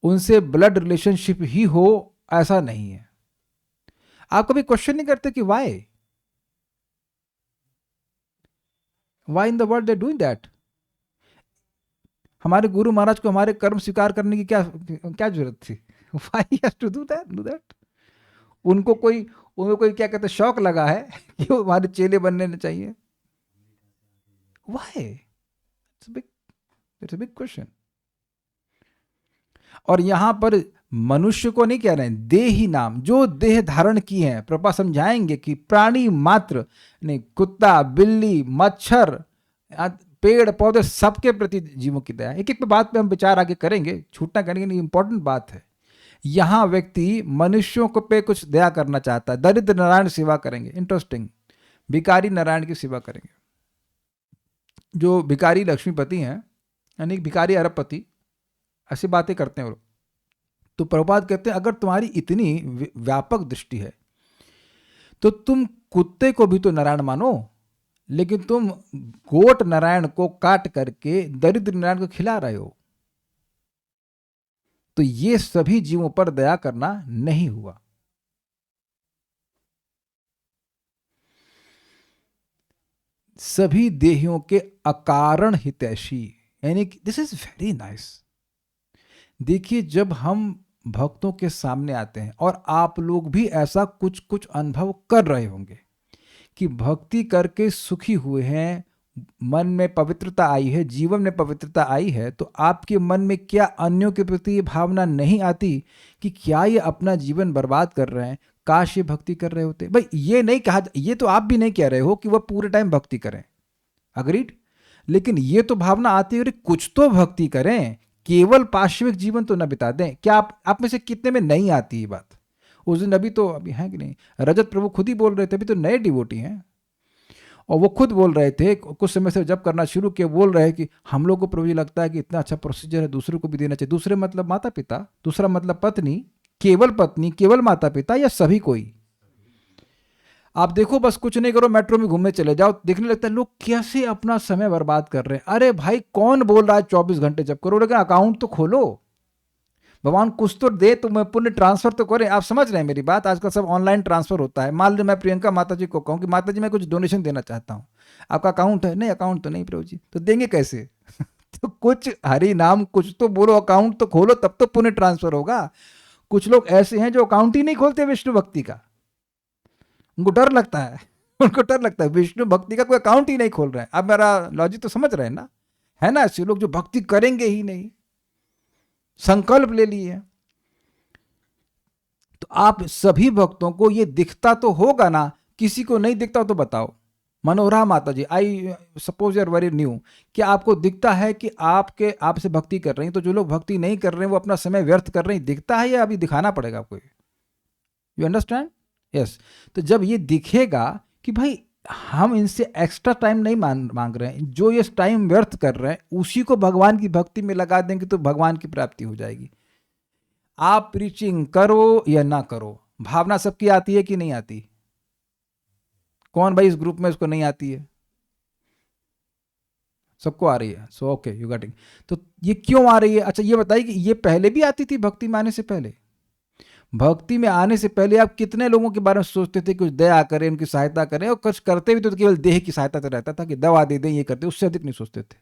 उनसे ब्लड रिलेशनशिप ही हो ऐसा नहीं है। आप कभी क्वेश्चन नहीं करते कि why in the world they doing that? हमारे गुरु महाराज को हमारे कर्म स्वीकार करने की क्या क्या जरूरत थी? Why has to do that? उनको कोई क्या कहते हैं शौक लगा है कि वो हमारे चेले बनने चाहिए? Why? It's a big question. और यहां पर मनुष्य को नहीं कह रहे हैं, देही नाम जो देह धारण की है। प्रभा समझाएंगे कि प्राणी मात्र नहीं, कुत्ता, बिल्ली, मच्छर, पेड़ पौधे, सबके प्रति जीवों की दया। एक एक बात पे हम विचार आगे करेंगे, छूटना करेंगे नहीं, इंपॉर्टेंट बात है। यहां व्यक्ति मनुष्यों को पे कुछ दया करना चाहता है। दरिद्र नारायण सेवा करेंगे, इंटरेस्टिंग। भिकारी नारायण की सेवा करेंगे। जो भिकारी लक्ष्मीपति हैं यानी भिकारी अरबपति, ऐसी बातें करते हैं वो लोग। तो प्रभुपाद कहते हैं अगर तुम्हारी इतनी व्यापक दृष्टि है तो तुम कुत्ते को भी तो नारायण मानो, लेकिन तुम गोट नारायण को काट करके दरिद्र नारायण को खिला रहे हो, तो ये सभी जीवों पर दया करना नहीं हुआ। सभी देहियों के अकारण हितैषी, यानी दिस इज वेरी नाइस। देखिए जब हम भक्तों के सामने आते हैं, और आप लोग भी ऐसा कुछ कुछ अनुभव कर रहे होंगे कि भक्ति करके सुखी हुए हैं, मन में पवित्रता आई है, जीवन में पवित्रता आई है, तो आपके मन में क्या अन्यों के प्रति ये भावना नहीं आती कि क्या ये अपना जीवन बर्बाद कर रहे हैं, काश ये भक्ति कर रहे होते? भाई ये नहीं कहा, ये तो आप भी नहीं कह रहे हो कि वह पूरे टाइम भक्ति करें, अग्रीड, लेकिन ये तो भावना आती है अरे कुछ तो भक्ति करें, केवल पार्श्विक जीवन तो न बिता दें। क्या आप में से कितने में नहीं आती ये बात? उस दिन अभी है कि नहीं, रजत प्रभु खुद ही बोल रहे थे, अभी तो नए डिवोटी हैं, और वो खुद बोल रहे थे कुछ समय से जब करना शुरू किया, बोल रहे हैं कि हम लोग को प्रभु जी लगता है कि इतना अच्छा प्रोसीजर है, दूसरों को भी देना चाहिए। दूसरे मतलब माता पिता, दूसरा मतलब पत्नी, केवल माता पिता, या सभी कोई? आप देखो बस कुछ नहीं करो, मेट्रो में घूमने चले जाओ, देखने लगता है लोग कैसे अपना समय बर्बाद कर रहे हैं। अरे भाई कौन बोल रहा है 24 घंटे जब करो, लेकिन अकाउंट तो खोलो, भगवान कुछ तो दे, तो मैं पुण्य ट्रांसफर तो करें। आप समझ रहे हैं मेरी बात? आजकल सब ऑनलाइन ट्रांसफर होता है। मान लो मैं प्रियंका माता जी को कहूँ कि माता जी मैं कुछ डोनेशन देना चाहता हूँ, आपका अकाउंट है? नहीं, अकाउंट तो नहीं प्रभु जी। तो देंगे कैसे? तो कुछ हरि नाम कुछ तो बोलो, अकाउंट तो खोलो, तब तो पुण्य ट्रांसफर होगा। कुछ लोग ऐसे हैं जो अकाउंट ही नहीं खोलते विष्णु भक्ति का, उनको डर लगता है, उनको डर लगता है विष्णु भक्ति का कोई अकाउंट ही नहीं खोल रहे हैं। अब मेरा लॉजिक तो समझ रहे हैं ना? है ना ऐसे लोग जो भक्ति करेंगे ही नहीं, संकल्प ले लिए। तो आप सभी भक्तों को ये दिखता तो होगा ना, किसी को नहीं दिखता तो बताओ। मनोहरा माता ji, I suppose you are very new, क्या आपको दिखता है कि आपसे भक्ति कर रही हैं? तो जो लोग भक्ति नहीं कर रहे हैं वो अपना समय व्यर्थ कर रहे हैं, दिखता है या अभी दिखाना पड़ेगा आपको? You understand? यस। तो जब ये दिखेगा कि भाई हम इनसे एक्स्ट्रा टाइम नहीं मांग रहे हैं, जो ये टाइम व्यर्थ कर रहे हैं उसी को भगवान की भक्ति में लगा देंगे तो भगवान की प्राप्ति हो जाएगी। आप प्रीचिंग करो या ना करो, भावना सबकी आती है कि नहीं आती? कौन भाई इस ग्रुप में इसको नहीं आती है? सबको आ रही है। So okay, you got it. तो ये क्यों आ रही है? अच्छा ये बताइए कि ये पहले भी आती थी भक्ति में आने से पहले? भक्ति में आने से पहले आप कितने लोगों के बारे में सोचते थे, कुछ दया करें, उनकी सहायता करें, और कुछ करते भी तो केवल देह की सहायता से रहता था कि दवा दे दें, ये करते, उससे अधिक नहीं सोचते थे।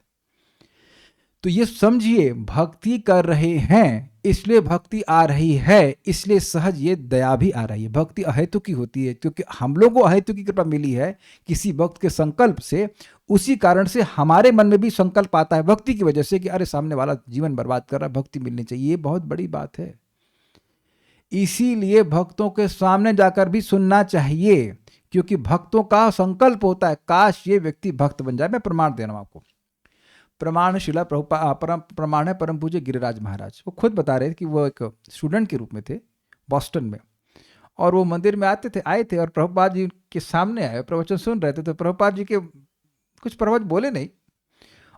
तो ये समझिए, भक्ति कर रहे हैं इसलिए भक्ति आ रही है, इसलिए सहज ये दया भी आ रही है। भक्ति अहेतु की होती है, क्योंकि हम लोगों को अहेतु की कृपा मिली है किसी भक्त के संकल्प से, उसी कारण से हमारे मन में भी संकल्प आता है भक्ति की वजह से कि अरे सामने वाला जीवन बर्बाद कर रहा है, भक्ति मिलनी चाहिए। ये बहुत बड़ी बात है। इसीलिए भक्तों के सामने जाकर भी सुनना चाहिए, क्योंकि भक्तों का संकल्प होता है काश ये व्यक्ति भक्त बन जाए। मैं प्रमाण दे रहा हूं आपको। प्रमाण शिला प्रमाण है परम पूज्य गिरिराज महाराज। वो खुद बता रहे थे कि वो एक स्टूडेंट के रूप में थे बॉस्टन में, और वो मंदिर में आए थे और प्रभुपाद जी के सामने आए, प्रवचन सुन रहे थे। तो प्रभुपाद जी के कुछ प्रवचन बोले नहीं,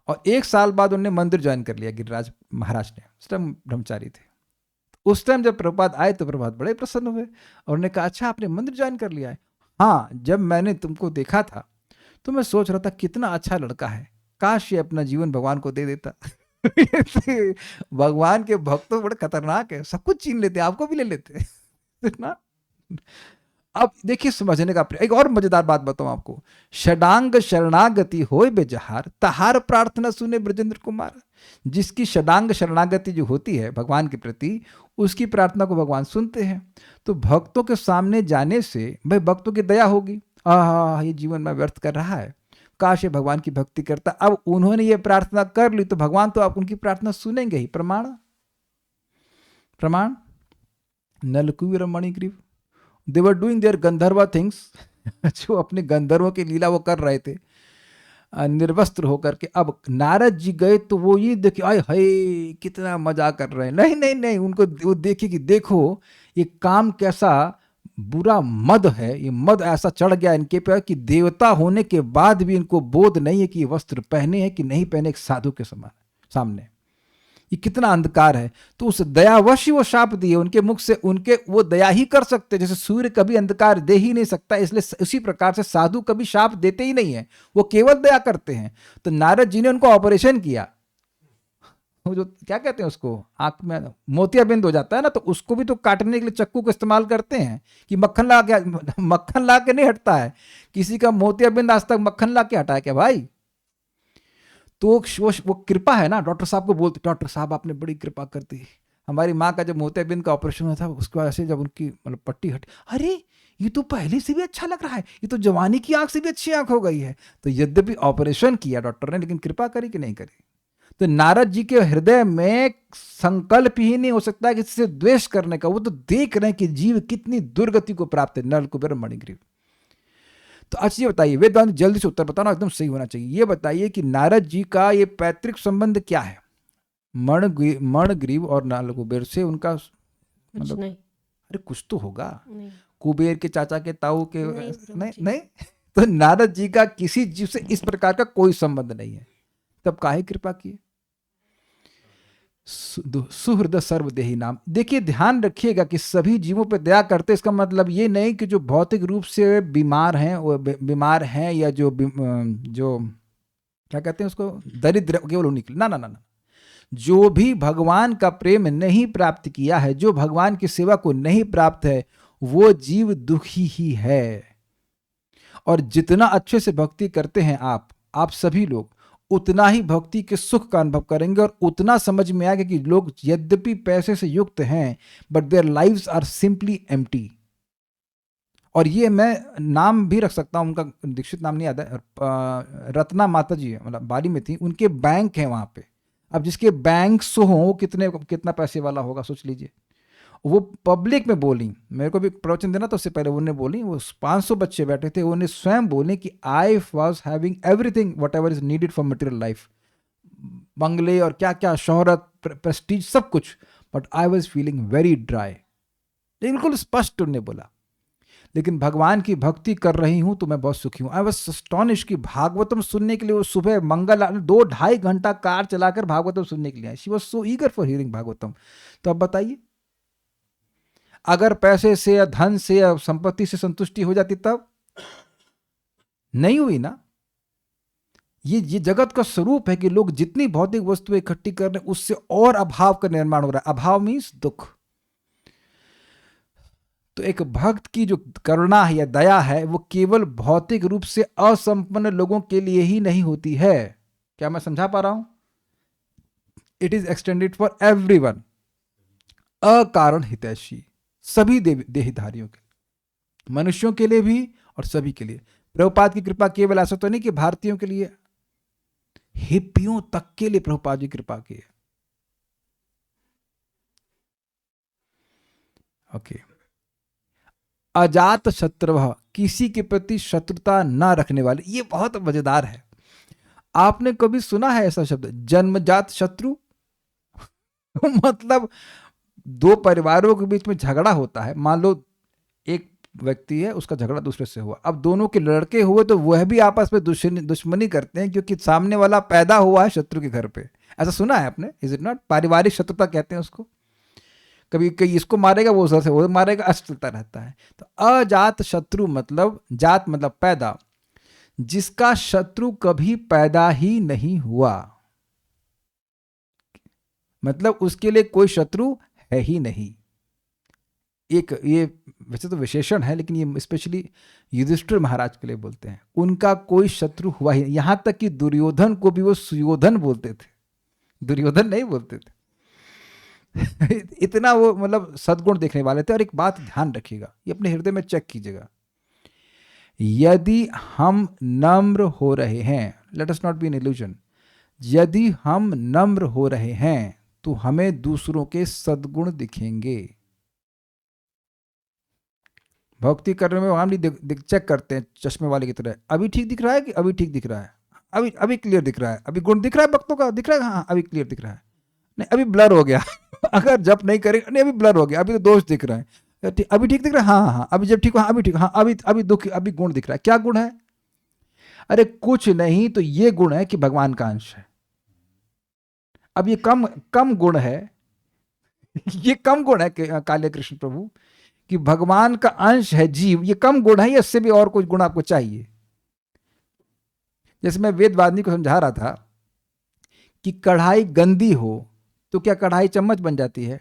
और 1 साल बाद उन्होंने मंदिर ज्वाइन कर लिया गिरिराज महाराज ने। स्वयं ब्रह्मचारी थे। उस टाइम जब प्रभुपाद आए तो प्रभुपाद बड़े प्रसन्न हुए और उन्होंने कहा अच्छा आपने मंदिर ज्वाइन कर लिया है। हाँ, जब मैंने तुमको देखा था तो मैं सोच रहा था कितना अच्छा लड़का है, काश ये अपना जीवन भगवान को दे देता। भगवान के भक्त तो बड़े खतरनाक है, सब कुछ छीन लेते, आपको भी ले लेते ना। अब देखिए समझने का एक और मजेदार बात बताऊं आपको, षडांग शरणागति होय बेजहार तहार प्रार्थना सुने ब्रजेंद्र कुमार। जिसकी षडांग शरणागति जो होती है भगवान के प्रति, उसकी प्रार्थना को भगवान सुनते हैं। तो भक्तों के सामने जाने से भाई भक्तों की दया होगी, ये जीवन में व्यर्थ कर रहा है, काश ये भगवान की भक्ति करता। अब उन्होंने ये प्रार्थना कर ली तो भगवान तो आप उनकी प्रार्थना सुनेंगे ही। प्रमाण प्रमाण नलकुबीर मणिग्रीव, दे were doing there Gandharva things. जो अपने गंधर्वों की लीला वो कर रहे थे निर्वस्त्र होकर के। अब नारद जी गए तो वो ये देखे आए हाय कितना मजा कर रहे हैं। नहीं नहीं नहीं, उनको वो देखे कि देखो ये काम कैसा बुरा मद है, ये मद ऐसा चढ़ गया इनके पे कि देवता होने के बाद भी इनको बोध नहीं है कि ये वस्त्र पहने हैं कि नहीं पहने एक साधु के समान सामने, ये कितना अंधकार है। तो उस दयावश ही वो शाप दिए उनके मुख से, उनके वो दया ही कर सकते, जैसे सूर्य कभी अंधकार दे ही नहीं सकता, इसलिए उसी प्रकार से साधु कभी शाप देते ही नहीं है, वो केवल दया करते हैं। तो नारद जी ने उनको ऑपरेशन किया, वो जो क्या कहते हैं उसको, आंख में मोतियाबिंद हो जाता है ना, तो उसको भी तो काटने के लिए चक्कू का इस्तेमाल करते हैं कि मक्खन ला के नहीं हटता है। किसी का मोतियाबिंद आज तक मक्खन ला के हटाया क्या भाई? तो वो कृपा है ना। डॉक्टर साहब को बोलते डॉक्टर साहब आपने बड़ी कृपा कर दी। हमारी माँ का जब मोतियाबिंद का ऑपरेशन हुआ था उसके बाद से जब उनकी मतलब पट्टी हटी, अरे ये तो पहले से भी अच्छा लग रहा है, ये तो जवानी की आंख से भी अच्छी आंख हो गई है। तो यद्यपि ऑपरेशन किया डॉक्टर ने, लेकिन कृपा करी कि नहीं करी? तो नारद जी के हृदय में संकल्प ही नहीं हो सकता किसी से द्वेष करने का। वो तो देख रहे हैं कि जीव कितनी दुर्गति को प्राप्त है, नलकुबेर मणिग्रीव। तो अच्छा ये बताइए, वेदांत जल्दी से उत्तर बताना, एकदम सही होना चाहिए। ये बताइए कि नारद जी का ये पैतृक संबंध क्या है मणिग्रीव और नलकुबेर से? उनका मतलब नहीं, अरे कुछ तो होगा, नहीं, कुबेर के चाचा के ताऊ के नहीं, नहीं नहीं। तो नारद जी का किसी जीव से इस प्रकार का कोई संबंध नहीं है, तब काहे कृपा किए? सुहृद सर्वदेही नाम। देखिए ध्यान रखिएगा कि सभी जीवों पर दया करते, इसका मतलब ये नहीं कि जो भौतिक रूप से बीमार हैं वो बीमार हैं, या जो क्या कहते हैं उसको दरिद्र केवल उन्हीं के लिए, ना ना ना ना। जो भी भगवान का प्रेम नहीं प्राप्त किया है, जो भगवान की सेवा को नहीं प्राप्त है, वो जीव दुखी ही है। और जितना अच्छे से भक्ति करते हैं आप सभी लोग, उतना ही भक्ति के सुख का अनुभव करेंगे और उतना समझ में आएगा कि लोग यद्यपि पैसे से युक्त हैं but their lives are simply empty. और ये मैं नाम भी रख सकता हूं, उनका दीक्षित नाम नहीं याद है, रत्ना माता जी है, मतलब बाली में थी, उनके बैंक है वहां पे। अब जिसके बैंक सो हो वो कितना पैसे वाला होगा सोच लीजिए। वो पब्लिक में बोली, मेरे को भी प्रवचन देना तो उससे पहले उन्होंने बोली, वो 500 बच्चे बैठे थे, उन्हें स्वयं बोले कि I was having everything what ever is needed for material life, बंगले और क्या क्या, शोहरत, प्रेस्टीज, सब कुछ, but I was feeling very dry. बिल्कुल स्पष्ट उन्होंने बोला, लेकिन भगवान की भक्ति कर रही हूं तो मैं बहुत सुखी हूं। आई वॉज एस्टॉनिश कि भागवतम सुनने के लिए वो सुबह मंगल 2-2.5 घंटा कार चलाकर भागवतम सुनने के लिए आई। She was so eager for hearing Bhagavatam. तो अब बताइए, अगर पैसे से या धन से या संपत्ति से संतुष्टि हो जाती तब नहीं हुई ना। ये जगत का स्वरूप है कि लोग जितनी भौतिक वस्तुएं इकट्ठी कर रहे हैं उससे और अभाव का निर्माण हो रहा है। अभाव मीन्स दुख। तो एक भक्त की जो करुणा है या दया है वो केवल भौतिक रूप से असंपन्न लोगों के लिए ही नहीं होती है। क्या मैं समझा पा रहा हूं? It is extended for everyone, अकारण हितैषी, सभी देहधारियों के, मनुष्यों के लिए भी और सभी के लिए। प्रभुपाद की कृपा केवल ऐसा तो नहीं कि भारतीयों के लिए, हिप्पियों तक के लिए प्रभुपाद की कृपा की है। ओके। अजात शत्रु, किसी के प्रति शत्रुता न रखने वाले। ये बहुत मजेदार है। आपने कभी सुना है ऐसा शब्द, जन्मजात शत्रु? मतलब दो परिवारों के बीच में झगड़ा होता है, मान लो एक व्यक्ति है, उसका झगड़ा दूसरे से हुआ, अब दोनों के लड़के हुए तो वह भी आपस में दुश्मनी करते हैं क्योंकि सामने वाला पैदा हुआ है शत्रु के घर पे। ऐसा सुना है आपने? Is it not? पारिवारिक शत्रुता कहते हैं उसको। कभी कहीं इसको मारेगा, वो उधर से वो मारेगा, ऐसा चलता रहता है। तो अजात शत्रु मतलब, जात मतलब पैदा, जिसका शत्रु कभी पैदा ही नहीं हुआ, मतलब उसके लिए कोई शत्रु है ही नहीं। एक ये वैसे तो विशेषण है, लेकिन ये स्पेशली युधिष्ठिर महाराज के लिए बोलते हैं, उनका कोई शत्रु हुआ ही नहीं। यहां तक कि दुर्योधन को भी वो सुयोधन बोलते थे, दुर्योधन नहीं बोलते थे। इतना वो मतलब सद्गुण देखने वाले थे। और एक बात ध्यान रखिएगा, ये अपने हृदय में चेक कीजिएगा, यदि हम नम्र हो रहे हैं, let us not be an illusion, यदि हम नम्र हो रहे हैं तो हमें दूसरों के सद्गुण दिखेंगे। भक्ति करने में हम नहीं चेक करते हैं चश्मे वाले की तरह, अभी ठीक दिख रहा है कि अभी ठीक दिख रहा है, अभी अभी क्लियर दिख रहा है, अभी गुण दिख रहा है भक्तों का, दिख रहा है, हाँ अभी क्लियर दिख रहा है, नहीं अभी ब्लर हो गया। अगर जब नहीं करेंगे, नहीं अभी ब्लर हो गया, अभी तो दोष दिख रहा है, अभी ठीक दिख रहा है, हाँ हाँ अभी जब ठीक हो, हाँ अभी ठीक, हाँ अभी दुख, अभी गुण दिख रहा है। क्या गुण है? अरे कुछ नहीं, तो ये गुण है कि भगवान का अंश है। अब ये कम कम गुण है, ये कम गुण है काले कृष्ण प्रभु कि भगवान का अंश है जीव, ये कम गुण है, इससे भी और कुछ गुण आपको चाहिए। जैसे मैं वेदवादिनी को समझा रहा था कि कढ़ाई गंदी हो तो क्या कढ़ाई चम्मच बन जाती है?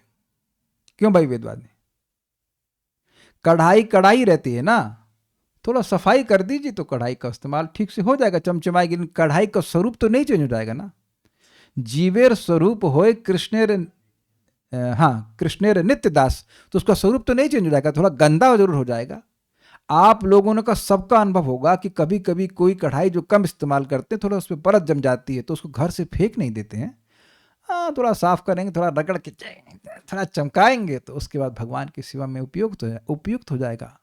क्यों भाई वेदवादिनी? कढ़ाई कढ़ाई रहती है ना, थोड़ा सफाई कर दीजिए तो कढ़ाई का इस्तेमाल ठीक से हो जाएगा, चमचमाएगी, लेकिन कढ़ाई का स्वरूप तो नहीं चेंज हो जाएगा ना। जीवेर स्वरूप होए कृष्णेर, हाँ कृष्णेर नित्य दास, तो उसका स्वरूप तो नहीं चेंज हो जाएगा, थोड़ा गंदा जरूर हो जाएगा। आप लोगों ने का सबका अनुभव होगा कि कभी कभी कोई कढ़ाई जो कम इस्तेमाल करते हैं, थोड़ा उस पर परत जम जाती है, तो उसको घर से फेंक नहीं देते हैं, हाँ थोड़ा साफ करेंगे, थोड़ा रगड़ के थोड़ा चमकाएंगे, तो उसके बाद भगवान की सेवा में उपयुक्त हो जाएगा।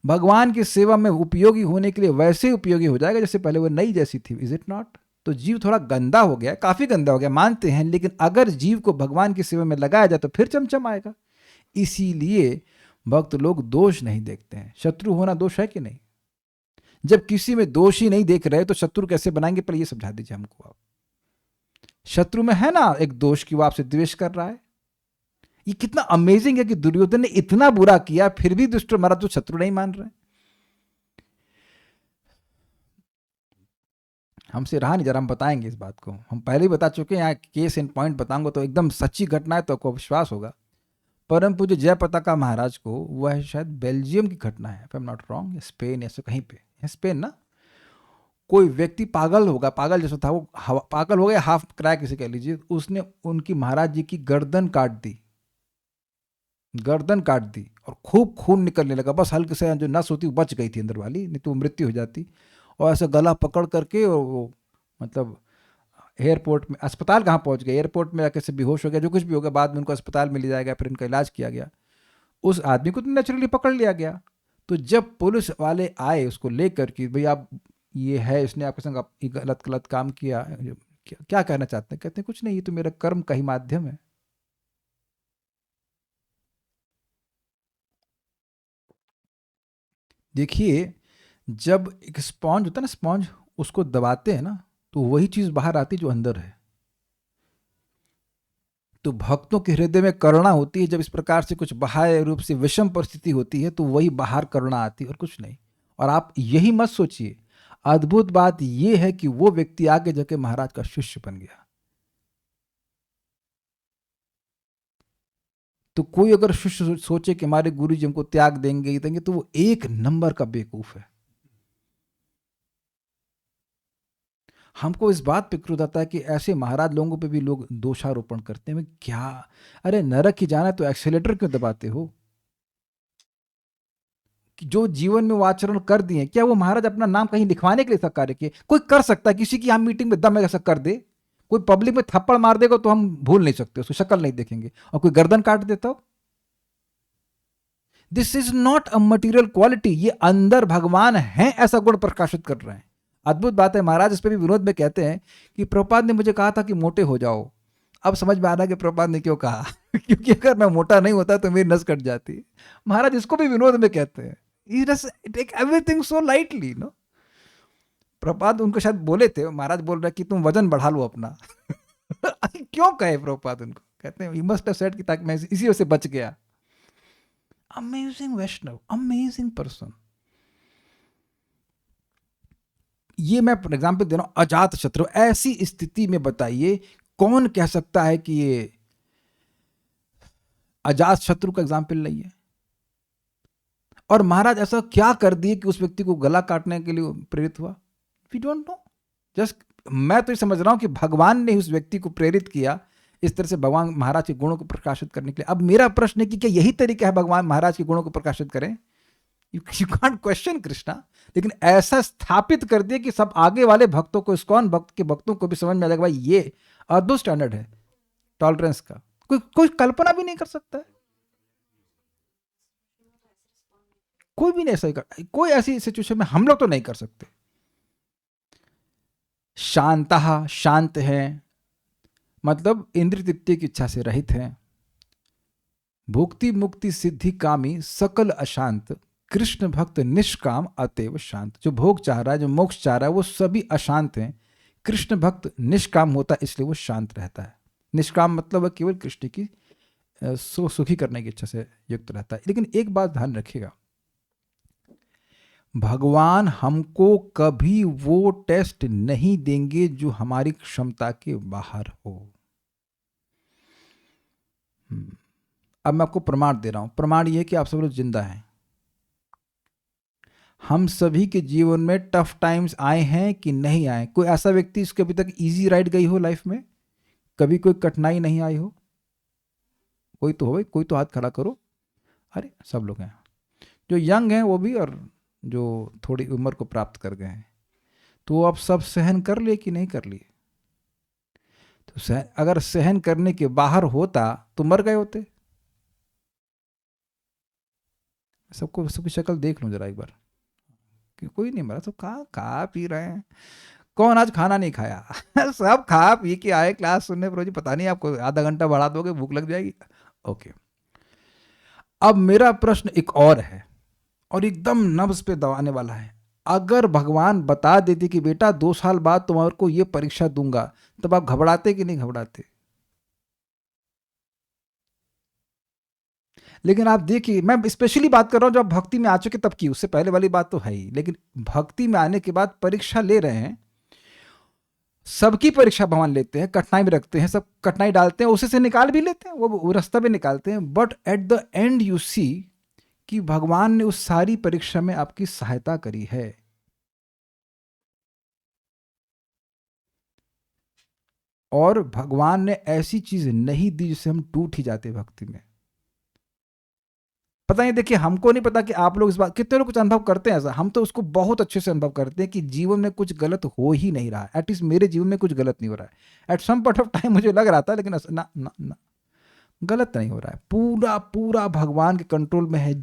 भगवान की सेवा में उपयोगी होने के लिए वैसे उपयोगी हो जाएगा जैसे पहले वो नई जैसी थी। Is it not? तो जीव थोड़ा गंदा हो गया, काफी गंदा हो गया मानते हैं, लेकिन अगर जीव को भगवान की सेवा में लगाया जाए तो फिर चमचम आएगा। इसीलिए भक्त लोग दोष नहीं देखते हैं। शत्रु होना दोष है कि नहीं? जब किसी में दोष ही नहीं देख रहे तो शत्रु कैसे बनाएंगे? पहले ये समझा दीजिए हमको आप। शत्रु में है ना एक दोष कि वो आपसे द्वेष कर रहा है। ये कितना अमेजिंग है कि दुर्योधन ने इतना बुरा किया फिर भी दुष्ट महाराज तो शत्रु नहीं मान रहे। हमसे रहा नहीं, जरा हम बताएंगे इस बात को, हम पहले ही बता चुके हैं, यहाँ केस इन पॉइंट बताऊंगा तो एकदम सच्ची घटना है तो आपको विश्वास होगा। परम पूज्य जय पताका महाराज को, वह शायद बेल्जियम की घटना है, if I am not wrong, Spain ऐसे कहीं पे, स्पेन ना, कोई व्यक्ति पागल होगा, पागल जैसा था वो, पागल हो गया, हाफ क्रैक इसे कह लीजिए, उसने उनकी महाराज जी की गर्दन काट दी, गर्दन काट दी और खूब खून निकलने लगा, बस हल्के से जो नस होती वो बच गई थी अंदर वाली, नहीं तो वो मृत्यु हो जाती। और ऐसा गला पकड़ करके और वो मतलब एयरपोर्ट में, अस्पताल कहाँ पहुँच गए, एयरपोर्ट में जाके से बेहोश हो गया, जो कुछ भी होगा, बाद में उनको अस्पताल में ले जाया गया, फिर इनका इलाज किया गया। उस आदमी को तो नेचुरली पकड़ लिया गया। तो जब पुलिस वाले आए उसको लेकर कि भाई आप ये है, इसने आपके संग गलत काम किया, क्या कहना चाहते हैं? कहते हैं कुछ नहीं, ये तो मेरा कर्म का ही माध्यम है। देखिए जब एक स्पॉन्ज होता है ना, स्पॉन्ज उसको दबाते हैं ना तो वही चीज बाहर आती जो अंदर है। तो भक्तों के हृदय में करुणा होती है, जब इस प्रकार से कुछ बाह्य रूप से विषम परिस्थिति होती है तो वही बाहर करुणा आती है और कुछ नहीं। और आप यही मत सोचिए, अद्भुत बात यह है कि वो व्यक्ति आगे जाके महाराज का शिष्य बन गया। तो कोई अगर शिष्य सोचे कि हमारे गुरु जी हमको त्याग देंगे तो वो एक नंबर का बेवकूफ है। हमको इस बात पे क्रोध आता है कि ऐसे महाराज लोगों पे भी लोग दोषारोपण करते हैं। क्या, अरे नरक ही जाना है तो एक्सेलेटर क्यों दबाते हो? कि जो जीवन में वो आचरण कर दिए, क्या वो महाराज अपना नाम कहीं लिखवाने के लिए ऐसा कार्य किए? कोई कर सकता है, किसी की हम मीटिंग में दम ऐसा कर दे, कोई पब्लिक में थप्पड़ मार देगा तो हम भूल नहीं सकते, उसकी शक्ल नहीं देखेंगे, और कोई गर्दन काट देता हो। This is not a material quality, ये अंदर भगवान है ऐसा गुण प्रकाशित कर रहे हैं। अद्भुत बात है। महाराज इस पे भी विनोद में कहते हैं कि प्रभुपाद ने मुझे कहा था कि मोटे हो जाओ। अब समझ में आ रहा है कि प्रभुपाद ने क्यों कहा क्योंकि अगर मैं मोटा नहीं होता तो मेरी नस कट जाती। महाराज इसको भी विनोद में कहते हैं, he just take everything so lightly, no? Prabhupada उनको शायद बोले थे, महाराज बोल रहे कि तुम वजन बढ़ा लो अपना। क्यों कहे प्रभुपाद उनको? कहते हैं, यू मस्ट हैव सेड कि ताकि मैं इसी वजह से बच गया। अमेजिंग वैष्णव, अमेजिंग पर्सन। ये मैं एग्जाम्पल दे रहा हूं, अजात शत्रु। ऐसी स्थिति में बताइए कौन कह सकता है कि ये अजात शत्रु का एग्जाम्पल नहीं है? और महाराज ऐसा क्या कर दिए कि उस व्यक्ति को गला काटने के लिए प्रेरित हुआ? We don't know. जस्ट मैं तो ये समझ रहा हूं कि भगवान ने उस व्यक्ति को प्रेरित किया इस तरह से भगवान महाराज के गुणों को प्रकाशित करने के लिए। अब मेरा प्रश्न है कि क्या यही तरीका है भगवान महाराज के गुणों को प्रकाशित करें? यू कांट क्वेश्चन कृष्णा, लेकिन ऐसा स्थापित कर दिया कि सब आगे वाले भक्तों को, इस्कॉन भक्त के भक्तों को भी समझ में आ जाएगा भाई ये अद्भुत स्टैंडर्ड है टॉलरेंस का। कोई कल्पना भी नहीं कर सकता है, कोई भी नहीं ऐसा कर, कोई ऐसी सिचुएशन में हम लोग तो नहीं कर सकते। शांतः, शांत है मतलब इंद्रिय तृप्ति की इच्छा से रहित है। भुक्ति मुक्ति सिद्धि कामी सकल अशांत, कृष्ण भक्त निष्काम अतएव शांत। जो भोग चाह रहा है, जो मोक्ष चाह रहा है, वो सभी अशांत हैं। कृष्ण भक्त निष्काम होता है इसलिए वो शांत रहता है। निष्काम मतलब है केवल कृष्ण की सुखी करने की इच्छा से युक्त रहता है। लेकिन एक बात ध्यान रखिएगा, भगवान हमको कभी वो टेस्ट नहीं देंगे जो हमारी क्षमता के बाहर हो। अब मैं आपको प्रमाण दे रहा हूं। प्रमाण ये है कि आप सब लोग जिंदा हैं। हम सभी के जीवन में टफ टाइम्स आए हैं कि नहीं आए? कोई ऐसा व्यक्ति इसके अभी तक इजी राइड गई हो लाइफ में, कभी कोई कठिनाई नहीं आई हो? कोई तो हो भाई, कोई तो हाथ खड़ा करो। अरे सब लोग हैं, जो यंग हैं वो भी, और जो थोड़ी उम्र को प्राप्त कर गए हैं। तो आप सब सहन कर लिए कि नहीं कर लिए? तो अगर सहन करने के बाहर होता तो मर गए होते। सबको, सबकी शक्ल देख लूं जरा एक बार, कि कोई नहीं मरा। सब खा पी रहे हैं। कौन आज खाना नहीं खाया? सब खा पी के आए क्लास सुनने पर। पता नहीं आपको आधा घंटा बढ़ा दोगे, भूख लग जाएगी। ओके, अब मेरा प्रश्न एक और है, और एकदम नब्ज पे दबाने वाला है। अगर भगवान बता देते कि बेटा 2 साल बाद तुम्हारे को ये परीक्षा दूंगा, तब आप घबराते कि नहीं घबराते? लेकिन आप देखिए, मैं स्पेशली बात कर रहा हूं जब भक्ति में आ चुके तब की, उससे पहले वाली बात तो है ही। लेकिन भक्ति में आने के बाद परीक्षा ले रहे हैं, सबकी परीक्षा भगवान लेते हैं, कठिनाई में रखते हैं, सब कठिनाई डालते हैं, उसे से निकाल भी लेते हैं, वो रास्ता भी निकालते हैं। But at the end you see कि भगवान ने उस सारी परीक्षा में आपकी सहायता करी है। और भगवान ने ऐसी चीज नहीं दी जिससे हम टूट ही जाते भक्ति में। पता नहीं, देखिए हमको नहीं पता कि आप लोग इस बात, कितने लोग कुछ अनुभव करते हैं ऐसा। हम तो उसको बहुत अच्छे से अनुभव करते हैं कि जीवन में कुछ गलत हो ही नहीं रहा है। एटलीस्ट मेरे जीवन में कुछ गलत नहीं हो रहा है। At some point of time मुझे लग रहा था, लेकिन ना ना ना, गलत नहीं हो रहा है। पूरा पूरा भगवान के कंट्रोल में है।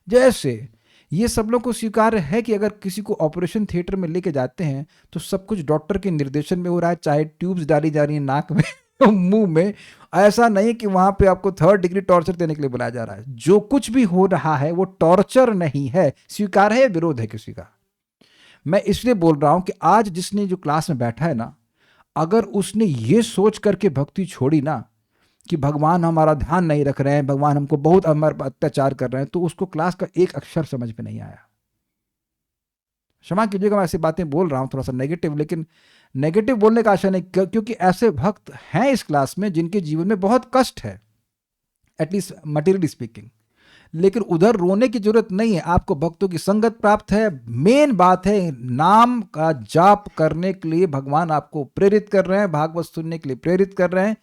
जैसे ये सब लोग को स्वीकार है कि अगर किसी को ऑपरेशन थिएटर में लेके जाते हैं तो सब कुछ डॉक्टर के निर्देशन में हो रहा है, चाहे ट्यूब्स डाली जा रही है नाक में मुंह में। ऐसा नहीं कि वहां पे आपको 3rd डिग्री टॉर्चर देने के लिए बुलाया जा रहा है। जो कुछ भी हो रहा है वो टॉर्चर नहीं है। स्वीकार है या विरोध है किसी का? मैं इसलिए बोल रहा हूं कि आज जिसने जो क्लास में बैठा है ना, अगर उसने ये सोच करके भक्ति छोड़ी ना कि भगवान हमारा ध्यान नहीं रख रहे हैं, भगवान हमको बहुत अत्याचार कर रहे हैं, तो उसको क्लास का एक अक्षर समझ में नहीं आया। क्षमा कीजिएगा मैं ऐसी बातें बोल रहा हूं थोड़ा सा नेगेटिव, लेकिन नेगेटिव बोलने का आशा नहीं, क्योंकि ऐसे भक्त हैं इस क्लास में जिनके जीवन में बहुत कष्ट है, एटलीस्ट मटेरियली स्पीकिंग। लेकिन उधर रोने की जरूरत नहीं है। आपको भक्तों की संगत प्राप्त है। मेन बात है, नाम का जाप करने के लिए भगवान आपको प्रेरित कर रहे हैं, भागवत सुनने के लिए प्रेरित कर रहे हैं।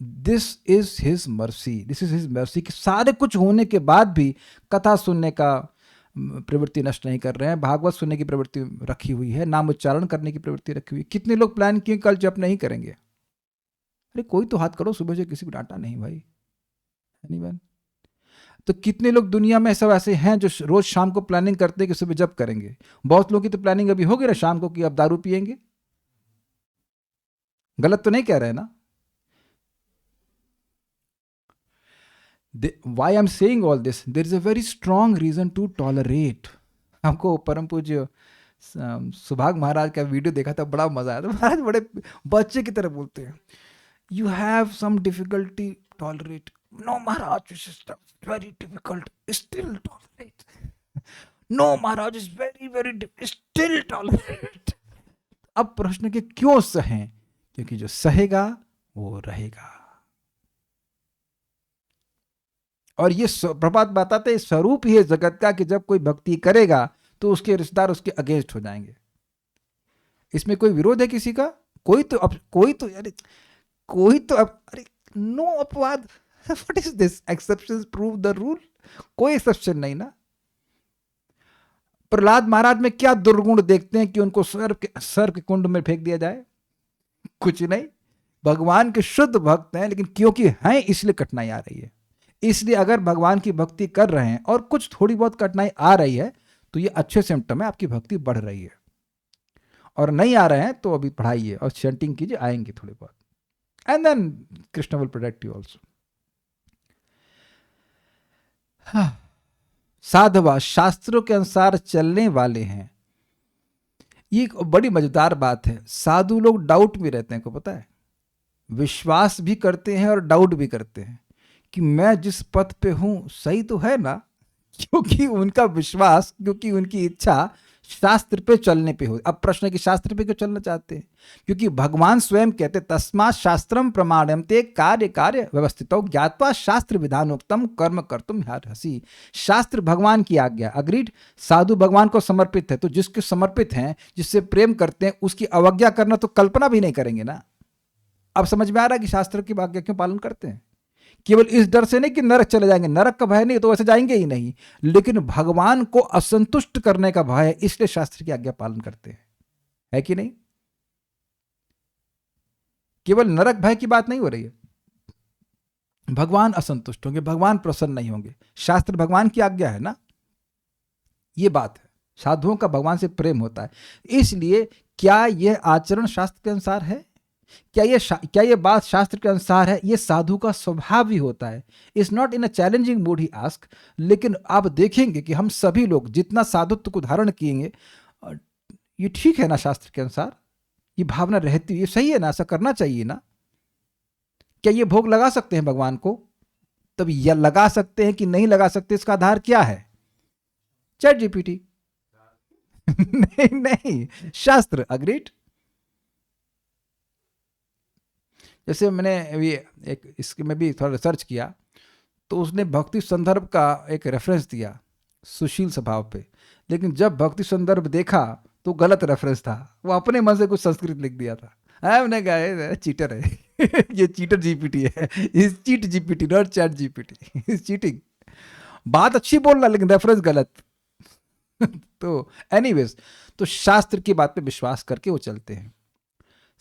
This is his mercy, this is his mercy कि सारे कुछ होने के बाद भी कथा सुनने का प्रवृत्ति नष्ट नहीं कर रहे हैं, भागवत सुनने की प्रवृत्ति रखी हुई है, नाम उच्चारण करने की प्रवृत्ति रखी हुई है। कितने लोग प्लान किए कल जप नहीं करेंगे? अरे कोई तो हाथ करो, सुबह से किसी को डांटा नहीं भाई, एनीवन। तो कितने लोग दुनिया में सब ऐसे हैं जो रोज शाम को प्लानिंग करते हैं कि सुबह जप करेंगे? बहुत लोगों की तो प्लानिंग अभी हो गई ना शाम को कि अब दारू पिएंगे। गलत तो नहीं कह रहे ना? Why I'm saying all this? There is a very strong reason to tolerate. हमको परम पूज्य सुभाग महाराज का वीडियो देखा था, बड़ा मजा आया था। महाराज बड़े बच्चे की तरह बोलते हैं You have some difficulty, tolerate. No, Maharaj, this is very difficult. Still tolerate. No, Maharaj, is very very still tolerate. अब प्रश्न के क्यों सहें? क्योंकि जो सहेगा वो रहेगा। और ये प्रभात बताते स्वरूप ही है जगत का कि जब कोई भक्ति करेगा तो उसके रिश्तेदार उसके अगेंस्ट हो जाएंगे। इसमें कोई विरोध है किसी का? कोई तो अरे नो अपवाद। What is this? Exceptions prove the rule. कोई एक्सेप्शन नहीं ना। प्रहलाद महाराज में क्या दुर्गुण देखते हैं कि उनको सर्प के कुंड में फेंक दिया जाए? कुछ नहीं। भगवान के शुद्ध भक्त हैं, लेकिन क्योंकि हैं इसलिए कठिनाई आ रही है। इसलिए अगर भगवान की भक्ति कर रहे हैं और कुछ थोड़ी बहुत कठिनाई आ रही है तो ये अच्छे सिम्टम है, आपकी भक्ति बढ़ रही है। और नहीं आ रहे हैं तो अभी पढ़ाइए और चैंटिंग कीजिए, आएंगे थोड़े बहुत। And then Krishna will protect you also. साधवा शास्त्रों के अनुसार चलने वाले हैं। ये एक बड़ी मजेदार बात है। साधु लोग डाउट में रहते हैं, को पता है? विश्वास भी करते हैं और डाउट भी करते हैं कि मैं जिस पथ पे हूं सही तो है ना, क्योंकि उनका विश्वास, क्योंकि उनकी इच्छा शास्त्र पे चलने पे हो। अब प्रश्न है कि शास्त्र पे क्यों चलना चाहते हैं? क्योंकि भगवान स्वयं कहते तस्मात् शास्त्रम प्रमाणयन्ते कार्य कार्य व्यवस्थितो ज्ञात्वा शास्त्र विधानोक्तम कर्म कर्तुम अर्हसि। शास्त्र भगवान की आज्ञा। अग्रीड। साधु भगवान को समर्पित है, तो जिसके समर्पित हैं, जिससे प्रेम करते हैं, उसकी अवज्ञा करना तो कल्पना भी नहीं करेंगे ना। अब समझ में आ रहा है कि शास्त्र की आज्ञा क्यों पालन करते हैं? केवल इस डर से नहीं कि नरक चले जाएंगे, नरक का भय नहीं तो वैसे जाएंगे ही नहीं, लेकिन भगवान को असंतुष्ट करने का भय है, इसलिए शास्त्र की आज्ञा पालन करते हैं, है कि नहीं? केवल नरक भय की बात नहीं हो रही है। भगवान असंतुष्ट होंगे, भगवान प्रसन्न नहीं होंगे, शास्त्र भगवान की आज्ञा है ना, ये बात है। साधुओं का भगवान से प्रेम होता है। इसलिए क्या यह आचरण शास्त्र के अनुसार है? क्या ये बात शास्त्र के अनुसार है? ये साधु का स्वभाव भी होता है। It's not in a challenging mood he ask. लेकिन आप देखेंगे कि हम सभी लोग जितना साधुत्व को धारण किएंगे, ये ठीक है ना शास्त्र के अनुसार? ये भावना रहती है, ये सही है ना, ऐसा करना चाहिए ना? क्या ये भोग लगा सकते हैं भगवान को? तब या लगा सकते हैं कि नहीं लगा सकते, इसका आधार क्या है? Chat GPT? नहीं, शास्त्र। अग्रीड। जैसे मैंने अभी इसके में भी थोड़ा रिसर्च किया, तो उसने भक्ति संदर्भ का एक रेफरेंस दिया सुशील स्वभाव पे, लेकिन जब भक्ति संदर्भ देखा तो गलत रेफरेंस था। वो अपने मन से कुछ संस्कृत लिख दिया था। हमने कहा चीटर है ये चीटर जीपीटी है, इस cheat GPT, not chat GPT, is cheating. बात अच्छी बोल रहा लेकिन रेफरेंस गलत। तो एनीवेज, तो शास्त्र की बात पे विश्वास करके वो चलते हैं।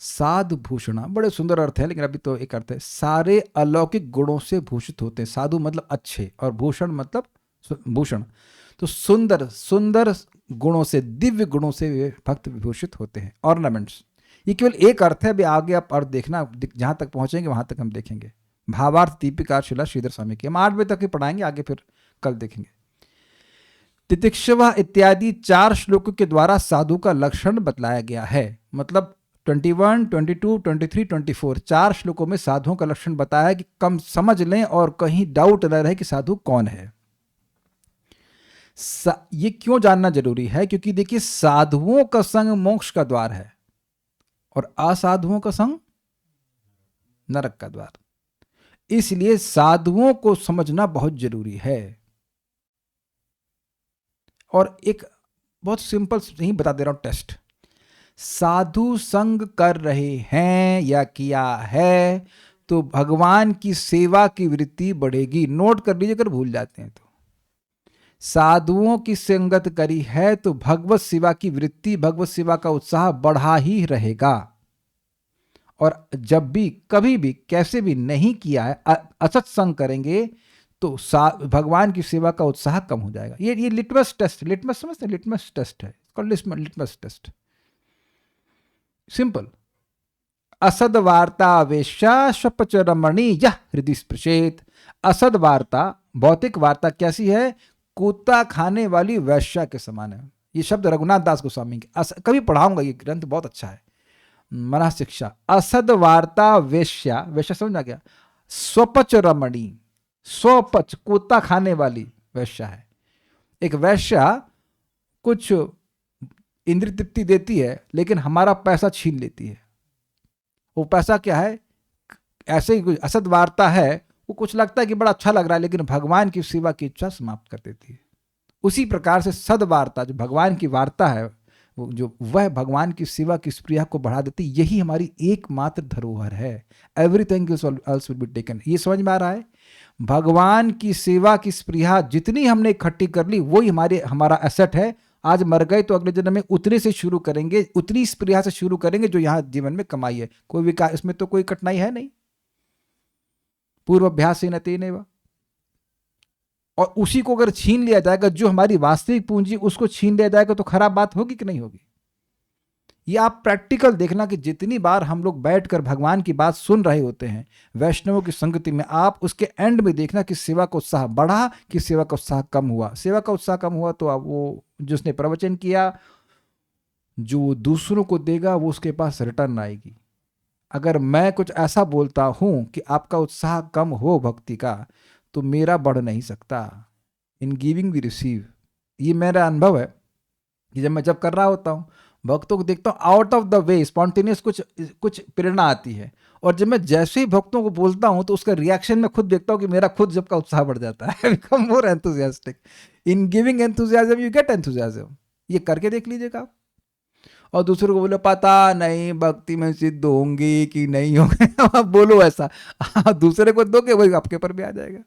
साधु भूषणा, बड़े सुंदर अर्थ है, लेकिन अभी तो एक अर्थ है, सारे अलौकिक गुणों से भूषित होते हैं। साधु मतलब अच्छे, और भूषण मतलब भूषण, तो सुंदर सुंदर गुणों से, दिव्य गुणों से वे भक्त विभूषित होते हैं। ऑर्नामेंट्स, ये केवल एक अर्थ है, अभी आगे आप अर्थ देखना, जहां तक पहुंचेंगे वहां तक हम देखेंगे। भावार्थ दीपिका शिला श्रीधर स्वामी की हम 8 बजे तक ही पढ़ाएंगे, आगे फिर कल देखेंगे। तितिक्षवा इत्यादि 4 श्लोकों के द्वारा साधु का लक्षण बतलाया गया है। मतलब 21, 22, 23, 24 4 श्लोकों में साधुओं का लक्षण बताया है कि कम समझ लें और कहीं डाउट न रहे कि साधु कौन है। ये क्यों जानना जरूरी है? क्योंकि देखिए, साधुओं का संग मोक्ष का द्वार है और असाधुओं का संग नरक का द्वार। इसलिए साधुओं को समझना बहुत जरूरी है। और एक बहुत सिंपल नहीं बता दे रहा हूं टेस्ट। साधु संग कर रहे हैं या किया है तो भगवान की सेवा की वृत्ति बढ़ेगी। नोट कर लीजिए अगर भूल जाते हैं तो। साधुओं की संगत करी है तो भगवत सेवा की वृत्ति, भगवत सेवा का उत्साह बढ़ा ही रहेगा। और जब भी कभी भी कैसे भी नहीं किया है, असत्संग करेंगे तो भगवान की सेवा का उत्साह कम हो जाएगा। ये लिटमस टेस्ट, लिटमस समझते हैं? लिटमस टेस्ट है, लिटमस टेस्ट। सिंपल। असद वार्ता वेश्या शपच रमणी यह हृदय स्पृशेत। असद वार्ता, भौतिक वार्ता कैसी है? कुत्ता खाने वाली वैश्या के समान है। ये शब्द रघुनाथ दास गोस्वामी के, कभी पढ़ाऊंगा, ये ग्रंथ बहुत अच्छा है। मना शिक्षा। असद वार्ता वेश्या, वेश्या समझ आ गया, स्वपच रमणी, स्वपच कुत्ता खाने वाली वेश्या है। एक वेश्या कुछ इंद्रिय तृप्ति देती है लेकिन हमारा पैसा छीन लेती है। वो पैसा क्या है, ऐसे ही असद वार्ता है, वो कुछ लगता है कि बड़ा अच्छा लग रहा है लेकिन भगवान की सेवा की इच्छा समाप्त कर देती है। उसी प्रकार से सदवार्ता, जो भगवान की वार्ता है, वो जो वह भगवान की सेवा की स्प्रिया को बढ़ा देती, यही हमारी एकमात्र धरोहर है। Everything else will be taken. ये समझ में आ रहा है? भगवान की सेवा की स्प्रिया जितनी हमने इकट्ठी कर ली वही हमारा एसेट है। आज मर गए तो अगले जन्म में उतने से शुरू करेंगे, उतनी स्प्रिया से शुरू करेंगे जो यहाँ जीवन में कमाई है। कोई विकास, इसमें तो कोई कठिनाई है नहीं। पूर्वाभ्यास न तेनेव। और उसी को अगर छीन लिया जाएगा, जो हमारी वास्तविक पूंजी, उसको छीन लिया जाएगा तो खराब बात होगी कि नहीं होगी? ये आप प्रैक्टिकल देखना कि जितनी बार हम लोग बैठकर भगवान की बात सुन रहे होते हैं वैष्णवों की संगति में, आप उसके एंड में देखना कि सेवा का उत्साह बढ़ा कि सेवा का उत्साह कम हुआ। सेवा का उत्साह कम हुआ तो अब वो जिसने प्रवचन किया, जो दूसरों को देगा वो उसके पास रिटर्न आएगी। अगर मैं कुछ ऐसा बोलता हूं कि आपका उत्साह कम हो भक्ति का, तो मेरा बढ़ नहीं सकता। In giving we receive. ये मेरा अनुभव है कि जब कर रहा होता हूँ, भक्तों को देखता हूँ out of the way spontaneous कुछ प्रेरणा आती है, और जब मैं जैसे ही भक्तों को बोलता हूँ तो उसका रिएक्शन मैं खुद देखता हूँ कि मेरा खुद जब का उत्साह बढ़ जाता है। Become more enthusiastic. In giving enthusiasm you get enthusiasm. ये करके देख लीजिएगा आप। और दूसरों को बोलो पता नहीं भक्ति में सिद्ध होंगी कि नहीं होंगे, आप बोलो ऐसा, दूसरे को दोगे वही आपके पर भी आ जाएगा।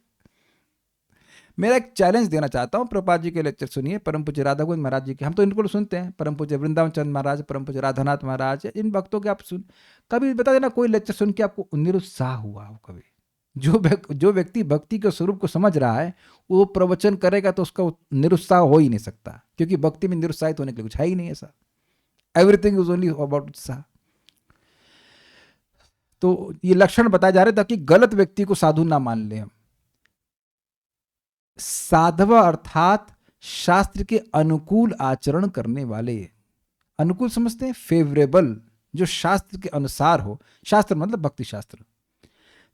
मेरा एक चैलेंज देना चाहता हूँ, प्रभुपाद जी के लेक्चर सुनिए, परम पूज्य राधा गोविंद महाराज जी के। हम तो इनको सुनते हैं, परम पूज्य वृंदावन चंद महाराज, परम पूज्य राधानाथ महाराज, इन भक्तों के आप सुन, कभी बता देना कोई लेक्चर सुन के आपको निरुत्साह हुआ हो कभी? जो व्यक्ति भक्ति के स्वरूप को समझ रहा है वो प्रवचन करेगा तो उसका निरुत्साह हो ही नहीं सकता, क्योंकि भक्ति में निरुत्साहित होने के लिए कुछ है ही नहीं ऐसा। एवरीथिंग इज ओनली अबाउट उत्साह। तो ये लक्षण बताए जा रहे ताकि गलत व्यक्ति को साधु ना मान ले हम। साधव अर्थात शास्त्र के अनुकूल आचरण करने वाले। अनुकूल समझते हैं फेवरेबल, जो शास्त्र के अनुसार हो। शास्त्र मतलब भक्ति शास्त्र।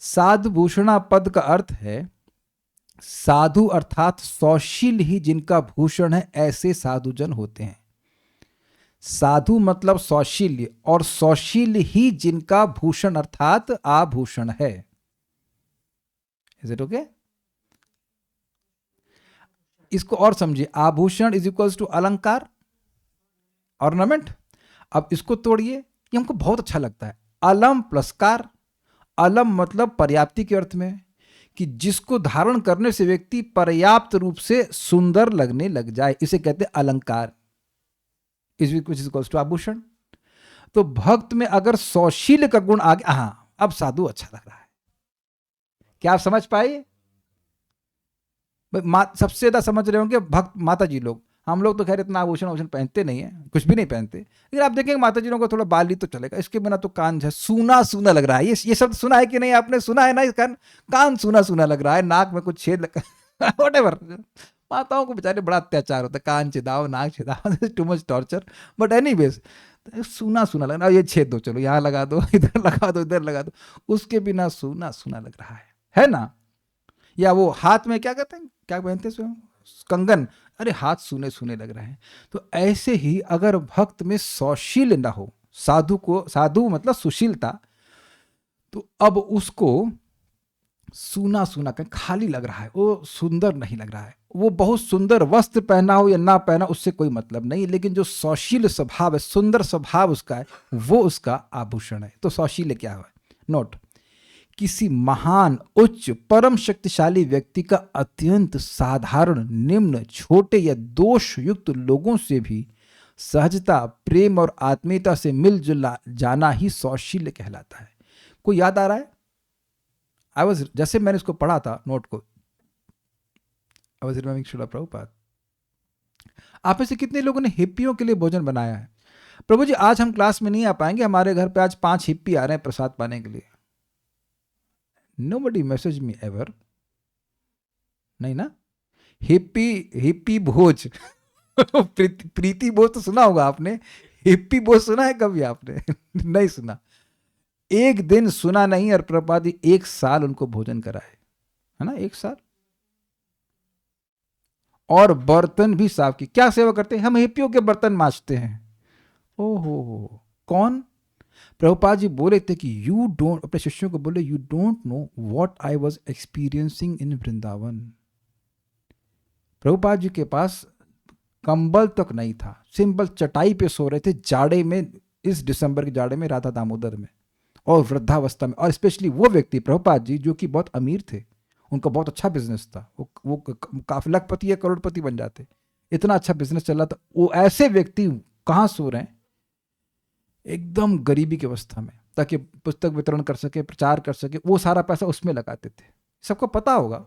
साधु भूषणा पद का अर्थ है साधु अर्थात सौशील ही जिनका भूषण है, ऐसे साधुजन होते हैं। साधु मतलब सौशील्य, और सौशील ही जिनका भूषण अर्थात आभूषण है। Is it okay? इसको और समझिए, आभूषण इज इक्वल्स टू अलंकार, ऑर्नामेंट। अब इसको तोड़िए, ये हमको बहुत अच्छा लगता है। अलम प्लस कार। अलम मतलब पर्याप्ति के अर्थ में, कि जिसको धारण करने से व्यक्ति पर्याप्त रूप से सुंदर लगने लग जाए, इसे कहते हैं अलंकार। इज इक्वल्स टू आभूषण। तो भक्त में अगर सौशील्य का गुण आ गया, हाँ अब साधु अच्छा लग रहा है। क्या आप समझ पाए? सबसे ज्यादा समझ रहे होंगे भक्त माता जी लोग। हम लोग तो खैर इतना आभूषण पहनते नहीं है, कुछ भी नहीं पहनते, लेकिन आप देखेंगे माता जी लोगों को थोड़ा बाली तो चलेगा, इसके बिना तो कान है सूना सूना लग रहा है। ये शब्द सुना है कि नहीं आपने? सुना है ना? इस कान सूना सूना लग रहा है, नाक में कुछ छेद व्हाटएवर। माताओं को बेचारे बड़ा अत्याचार होता है, कान छिदाओ, नाक छिदाओ, too much torture. But anyways सूना सूना लग रहा है, ये छेद दो, चलो यहाँ लगा दो, इधर लगा दो, इधर लगा दो, उसके बिना सूना सूना लग रहा है ना? या वो हाथ में क्या कहते हैं, क्या पहनते हैं, कंगन, अरे हाथ सूने सूने लग रहे हैं। तो ऐसे ही अगर भक्त में सौशील ना हो, साधु मतलब सुशीलता, तो अब उसको सूना सूना कहीं खाली लग रहा है, वो सुंदर नहीं लग रहा है। वो बहुत सुंदर वस्त्र पहना हो या ना पहना, उससे कोई मतलब नहीं, लेकिन जो सौशील स्वभाव है, सुंदर स्वभाव उसका है, वो उसका आभूषण है। तो सौशील क्या है? नोट, किसी महान, उच्च, परम शक्तिशाली व्यक्ति का अत्यंत साधारण, निम्न, छोटे या दोष युक्त लोगों से भी सहजता, प्रेम और आत्मीयता से मिलजुल जाना ही सौशील्य कहलाता है। कोई याद आ रहा है? जैसे मैंने इसको पढ़ा था नोट को, I was remembering Srila Prabhupada. आप में से कितने लोगों ने हिप्पियों के लिए भोजन बनाया है? प्रभु जी आज हम क्लास में नहीं आ पाएंगे, हमारे घर पे आज 5 हिप्पी आ रहे हैं प्रसाद पाने के लिए। Nobody messaged me ever। नहीं ना? हिप्पी भोज प्रीति भोज तो सुना होगा आपने, हिप्पी बोल सुना है कभी आपने? नहीं सुना। एक दिन सुना नहीं और प्रभुपाद जी 1 साल उनको भोजन कराए, है ना, 1 साल। और बर्तन भी साफ की। क्या सेवा करते हैं? हम हिप्पियों के बर्तन मांजते हैं। ओहो, कौन? प्रभुपाद जी बोले थे कि यू डोंट, अपने शिष्यों को बोले, you don't know what I was experiencing in Vrindavan. Prabhupada ji के पास कंबल तक नहीं था, सिंपल चटाई पे सो रहे थे जाड़े में, इस दिसंबर के जाड़े में राधा दामोदर में, और वृद्धावस्था में। और स्पेशली वो व्यक्ति प्रभुपाद जी जो कि बहुत अमीर थे, उनका बहुत अच्छा बिजनेस था, वो काफी लखपति या करोड़पति बन जाते, इतना अच्छा बिजनेस चल रहा था। वो ऐसे व्यक्ति कहाँ सो रहे हैं? एकदम गरीबी की अवस्था में, ताकि पुस्तक वितरण कर सके, प्रचार कर सके, वो सारा पैसा उसमें लगाते थे। सबको पता होगा।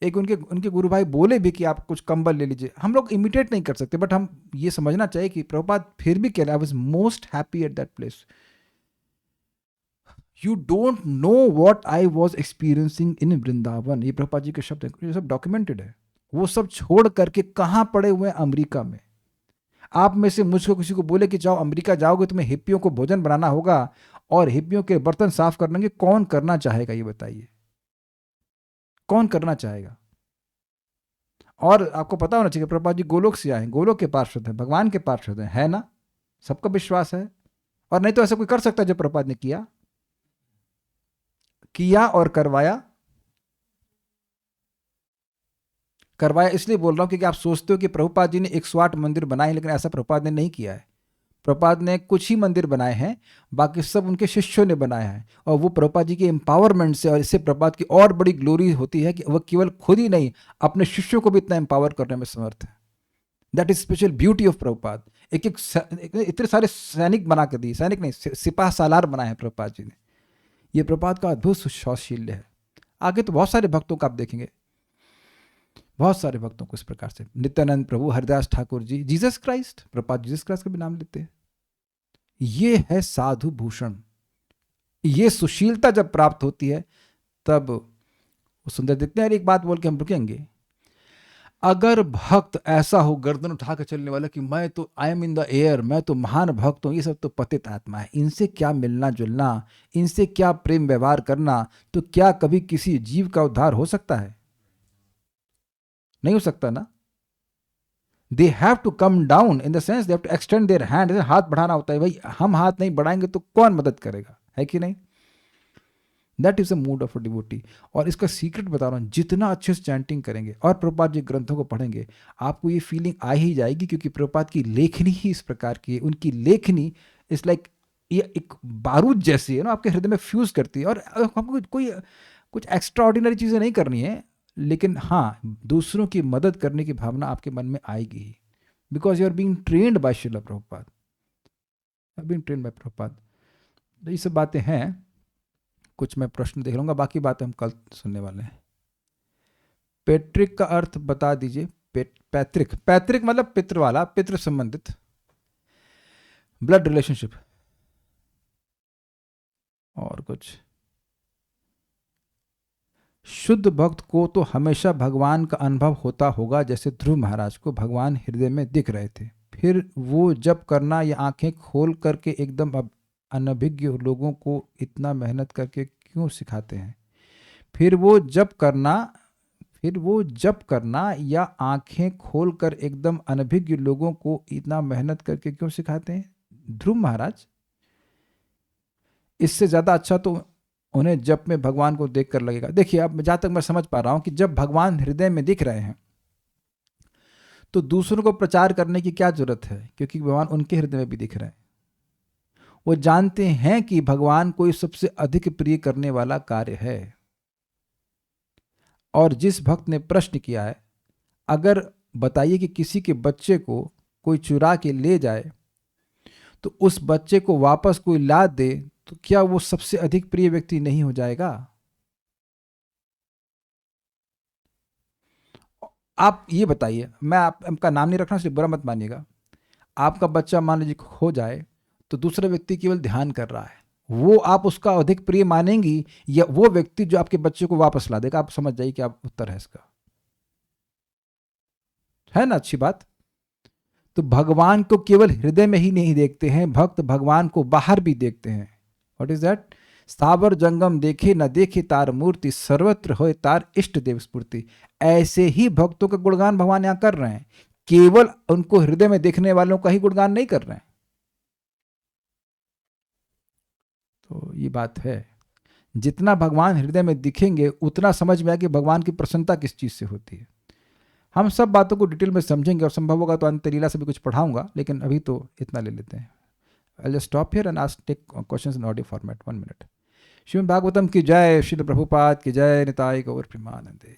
एक उनके गुरु भाई बोले भी कि आप कुछ कंबल ले लीजिए। हम लोग इमिटेट नहीं कर सकते, बट हम ये समझना चाहिए कि प्रभुपाद फिर भी कह रहे, I was most happy at that place. You don't know what I was experiencing in Vrindavan. ये प्रभुपाद जी के शब्द हैं, ये सब डॉक्यूमेंटेड है। वो सब छोड़ करके कहाँ पड़े हुए हैं? अमेरिका में। आप में से मुझको किसी को बोले कि जाओ अमेरिका जाओगे, तुम्हें हिप्पियों को भोजन बनाना होगा और हिप्पियों के बर्तन साफ करने, कौन करना चाहेगा? ये बताइए, कौन करना चाहेगा? और आपको पता होना चाहिए प्रभुपाद जी गोलोक से आए, गोलोक के पार्षद है, भगवान के पार्षद है ना? सबका विश्वास है। और नहीं तो ऐसा कोई कर सकता है जो प्रभुपाद ने किया और करवाया। इसलिए बोल रहा हूं क्योंकि आप सोचते हो कि प्रभुपाद जी ने 108 मंदिर बनाए, लेकिन ऐसा प्रभुपाद ने नहीं किया है। प्रभुपाद ने कुछ ही मंदिर बनाए हैं, बाकी सब उनके शिष्यों ने बनाया है। और वो प्रभुपाद जी के एम्पावरमेंट से, और इससे प्रभुपाद की और बड़ी ग्लोरी होती है कि वह केवल खुद ही नहीं, अपने शिष्यों को भी इतना एम्पावर करने में समर्थ है। That is special beauty of Prabhupada. एक इतने सारे सैनिक बना के दिए, सैनिक नहीं, सिपाह सालार बनाए हैं प्रभुपाद जी ने। ये प्रभुपाद का अद्भुत सुशाशील्य है। आगे तो बहुत सारे भक्तों का आप देखेंगे, बहुत सारे भक्तों को इस प्रकार से, Nityananda Prabhu, Haridas Thakur ji, Jesus Christ, Prabhupada Jesus Christ का भी नाम लेते हैं। ये है साधु भूषण। ये सुशीलता जब प्राप्त होती है तब वो सुंदर दिखते हैं। एक बात बोल के हम रुकेंगे। अगर भक्त ऐसा हो गर्दन उठा के चलने वाला कि मैं तो I am in the air, मैं तो महान भक्त हूं, ये सब तो पतित आत्मा है, इनसे क्या मिलना जुलना, इनसे क्या प्रेम व्यवहार करना, तो क्या कभी किसी जीव का उद्धार हो सकता है? नहीं हो सकता ना। They have to come down in the sense they have to extend their hand. हाथ बढ़ाना होता है भाई, हम हाथ नहीं बढ़ाएंगे तो कौन मदद करेगा, है कि नहीं? That is a mood of a devotee. और इसका सीक्रेट बता रहा हूं, जितना अच्छे से चैंटिंग करेंगे और प्रभुपाद जी ग्रंथों को पढ़ेंगे, आपको ये फीलिंग आ ही जाएगी, क्योंकि प्रभुपाद की लेखनी ही इस प्रकार की है। उनकी लेखनी इस लाइक ये एक बारूद जैसी है ना, आपके हृदय में फ्यूज करती है। और हमको कोई कुछ एक्स्ट्रा ऑर्डिनरी चीजें नहीं करनी है, लेकिन हाँ, दूसरों की मदद करने की भावना आपके मन में आएगी ही, because you are being trained by Srila Prabhupada, being trained by Prabhupada. ये सब बातें हैं। कुछ मैं प्रश्न देख लूंगा, बाकी बातें हम कल सुनने वाले हैं। पैट्रिक का अर्थ बता दीजिए। पैतृक, पैतृक मतलब पितृ वाला, पितृ संबंधित, ब्लड रिलेशनशिप। और कुछ? शुद्ध भक्त को तो हमेशा भगवान का अनुभव होता होगा, जैसे ध्रुव महाराज को भगवान हृदय में दिख रहे थे। फिर वो जप करना या आंखें खोल करके एकदम अनभिज्ञ लोगों को इतना मेहनत करके क्यों सिखाते हैं? फिर वो जप करना या आंखें खोलकर एकदम अनभिज्ञ लोगों को इतना मेहनत करके क्यों सिखाते हैं? ध्रुव महाराज, इससे ज्यादा अच्छा तो उन्हें जप में भगवान को देखकर लगेगा। देखिए, अब जहां तक मैं समझ पा रहा हूं कि जब भगवान हृदय में दिख रहे हैं तो दूसरों को प्रचार करने की क्या जरूरत है, क्योंकि भगवान उनके हृदय में भी दिख रहे हैं। वो जानते हैं कि भगवान को सबसे अधिक प्रिय करने वाला कार्य है। और जिस भक्त ने प्रश्न किया है, अगर बताइए कि किसी के बच्चे को कोई चुरा के ले जाए तो उस बच्चे को वापस कोई ला दे, तो क्या वो सबसे अधिक प्रिय व्यक्ति नहीं हो जाएगा? आप ये बताइए, मैं आपका नाम नहीं रखना, इसलिए बुरा मत मानिएगा। आपका बच्चा मान लीजिए खो जाए, तो दूसरा व्यक्ति केवल ध्यान कर रहा है, वो आप उसका अधिक प्रिय मानेंगी या वो व्यक्ति जो आपके बच्चे को वापस ला देगा? आप समझ जाइए क्या उत्तर है इसका, है ना? अच्छी बात। तो भगवान को केवल हृदय में ही नहीं देखते हैं, भक्त भगवान को बाहर भी देखते हैं। What is that? सावर जंगम देखे न देखे तार मूर्ति, सर्वत्र होए तार इष्ट देव स्फूर्ति। ऐसे ही भक्तों का गुणगान भगवान यहां कर रहे हैं, केवल उनको हृदय में देखने वालों का ही गुणगान नहीं कर रहे हैं। तो ये बात है, जितना भगवान हृदय में दिखेंगे उतना समझ में आए कि भगवान की प्रसन्नता किस चीज से होती है। हम सब बातों को डिटेल में समझेंगे और संभव होगा तो अंतलीला से भी कुछ पढ़ाऊंगा, लेकिन अभी तो इतना ले लेते हैं। I'll just stop here and ask take questions in audio format. 1 minute. Shrimad Bhagavatam की जय, श्रील प्रभुपाद की जय, निताय गौर प्रेमानंदे।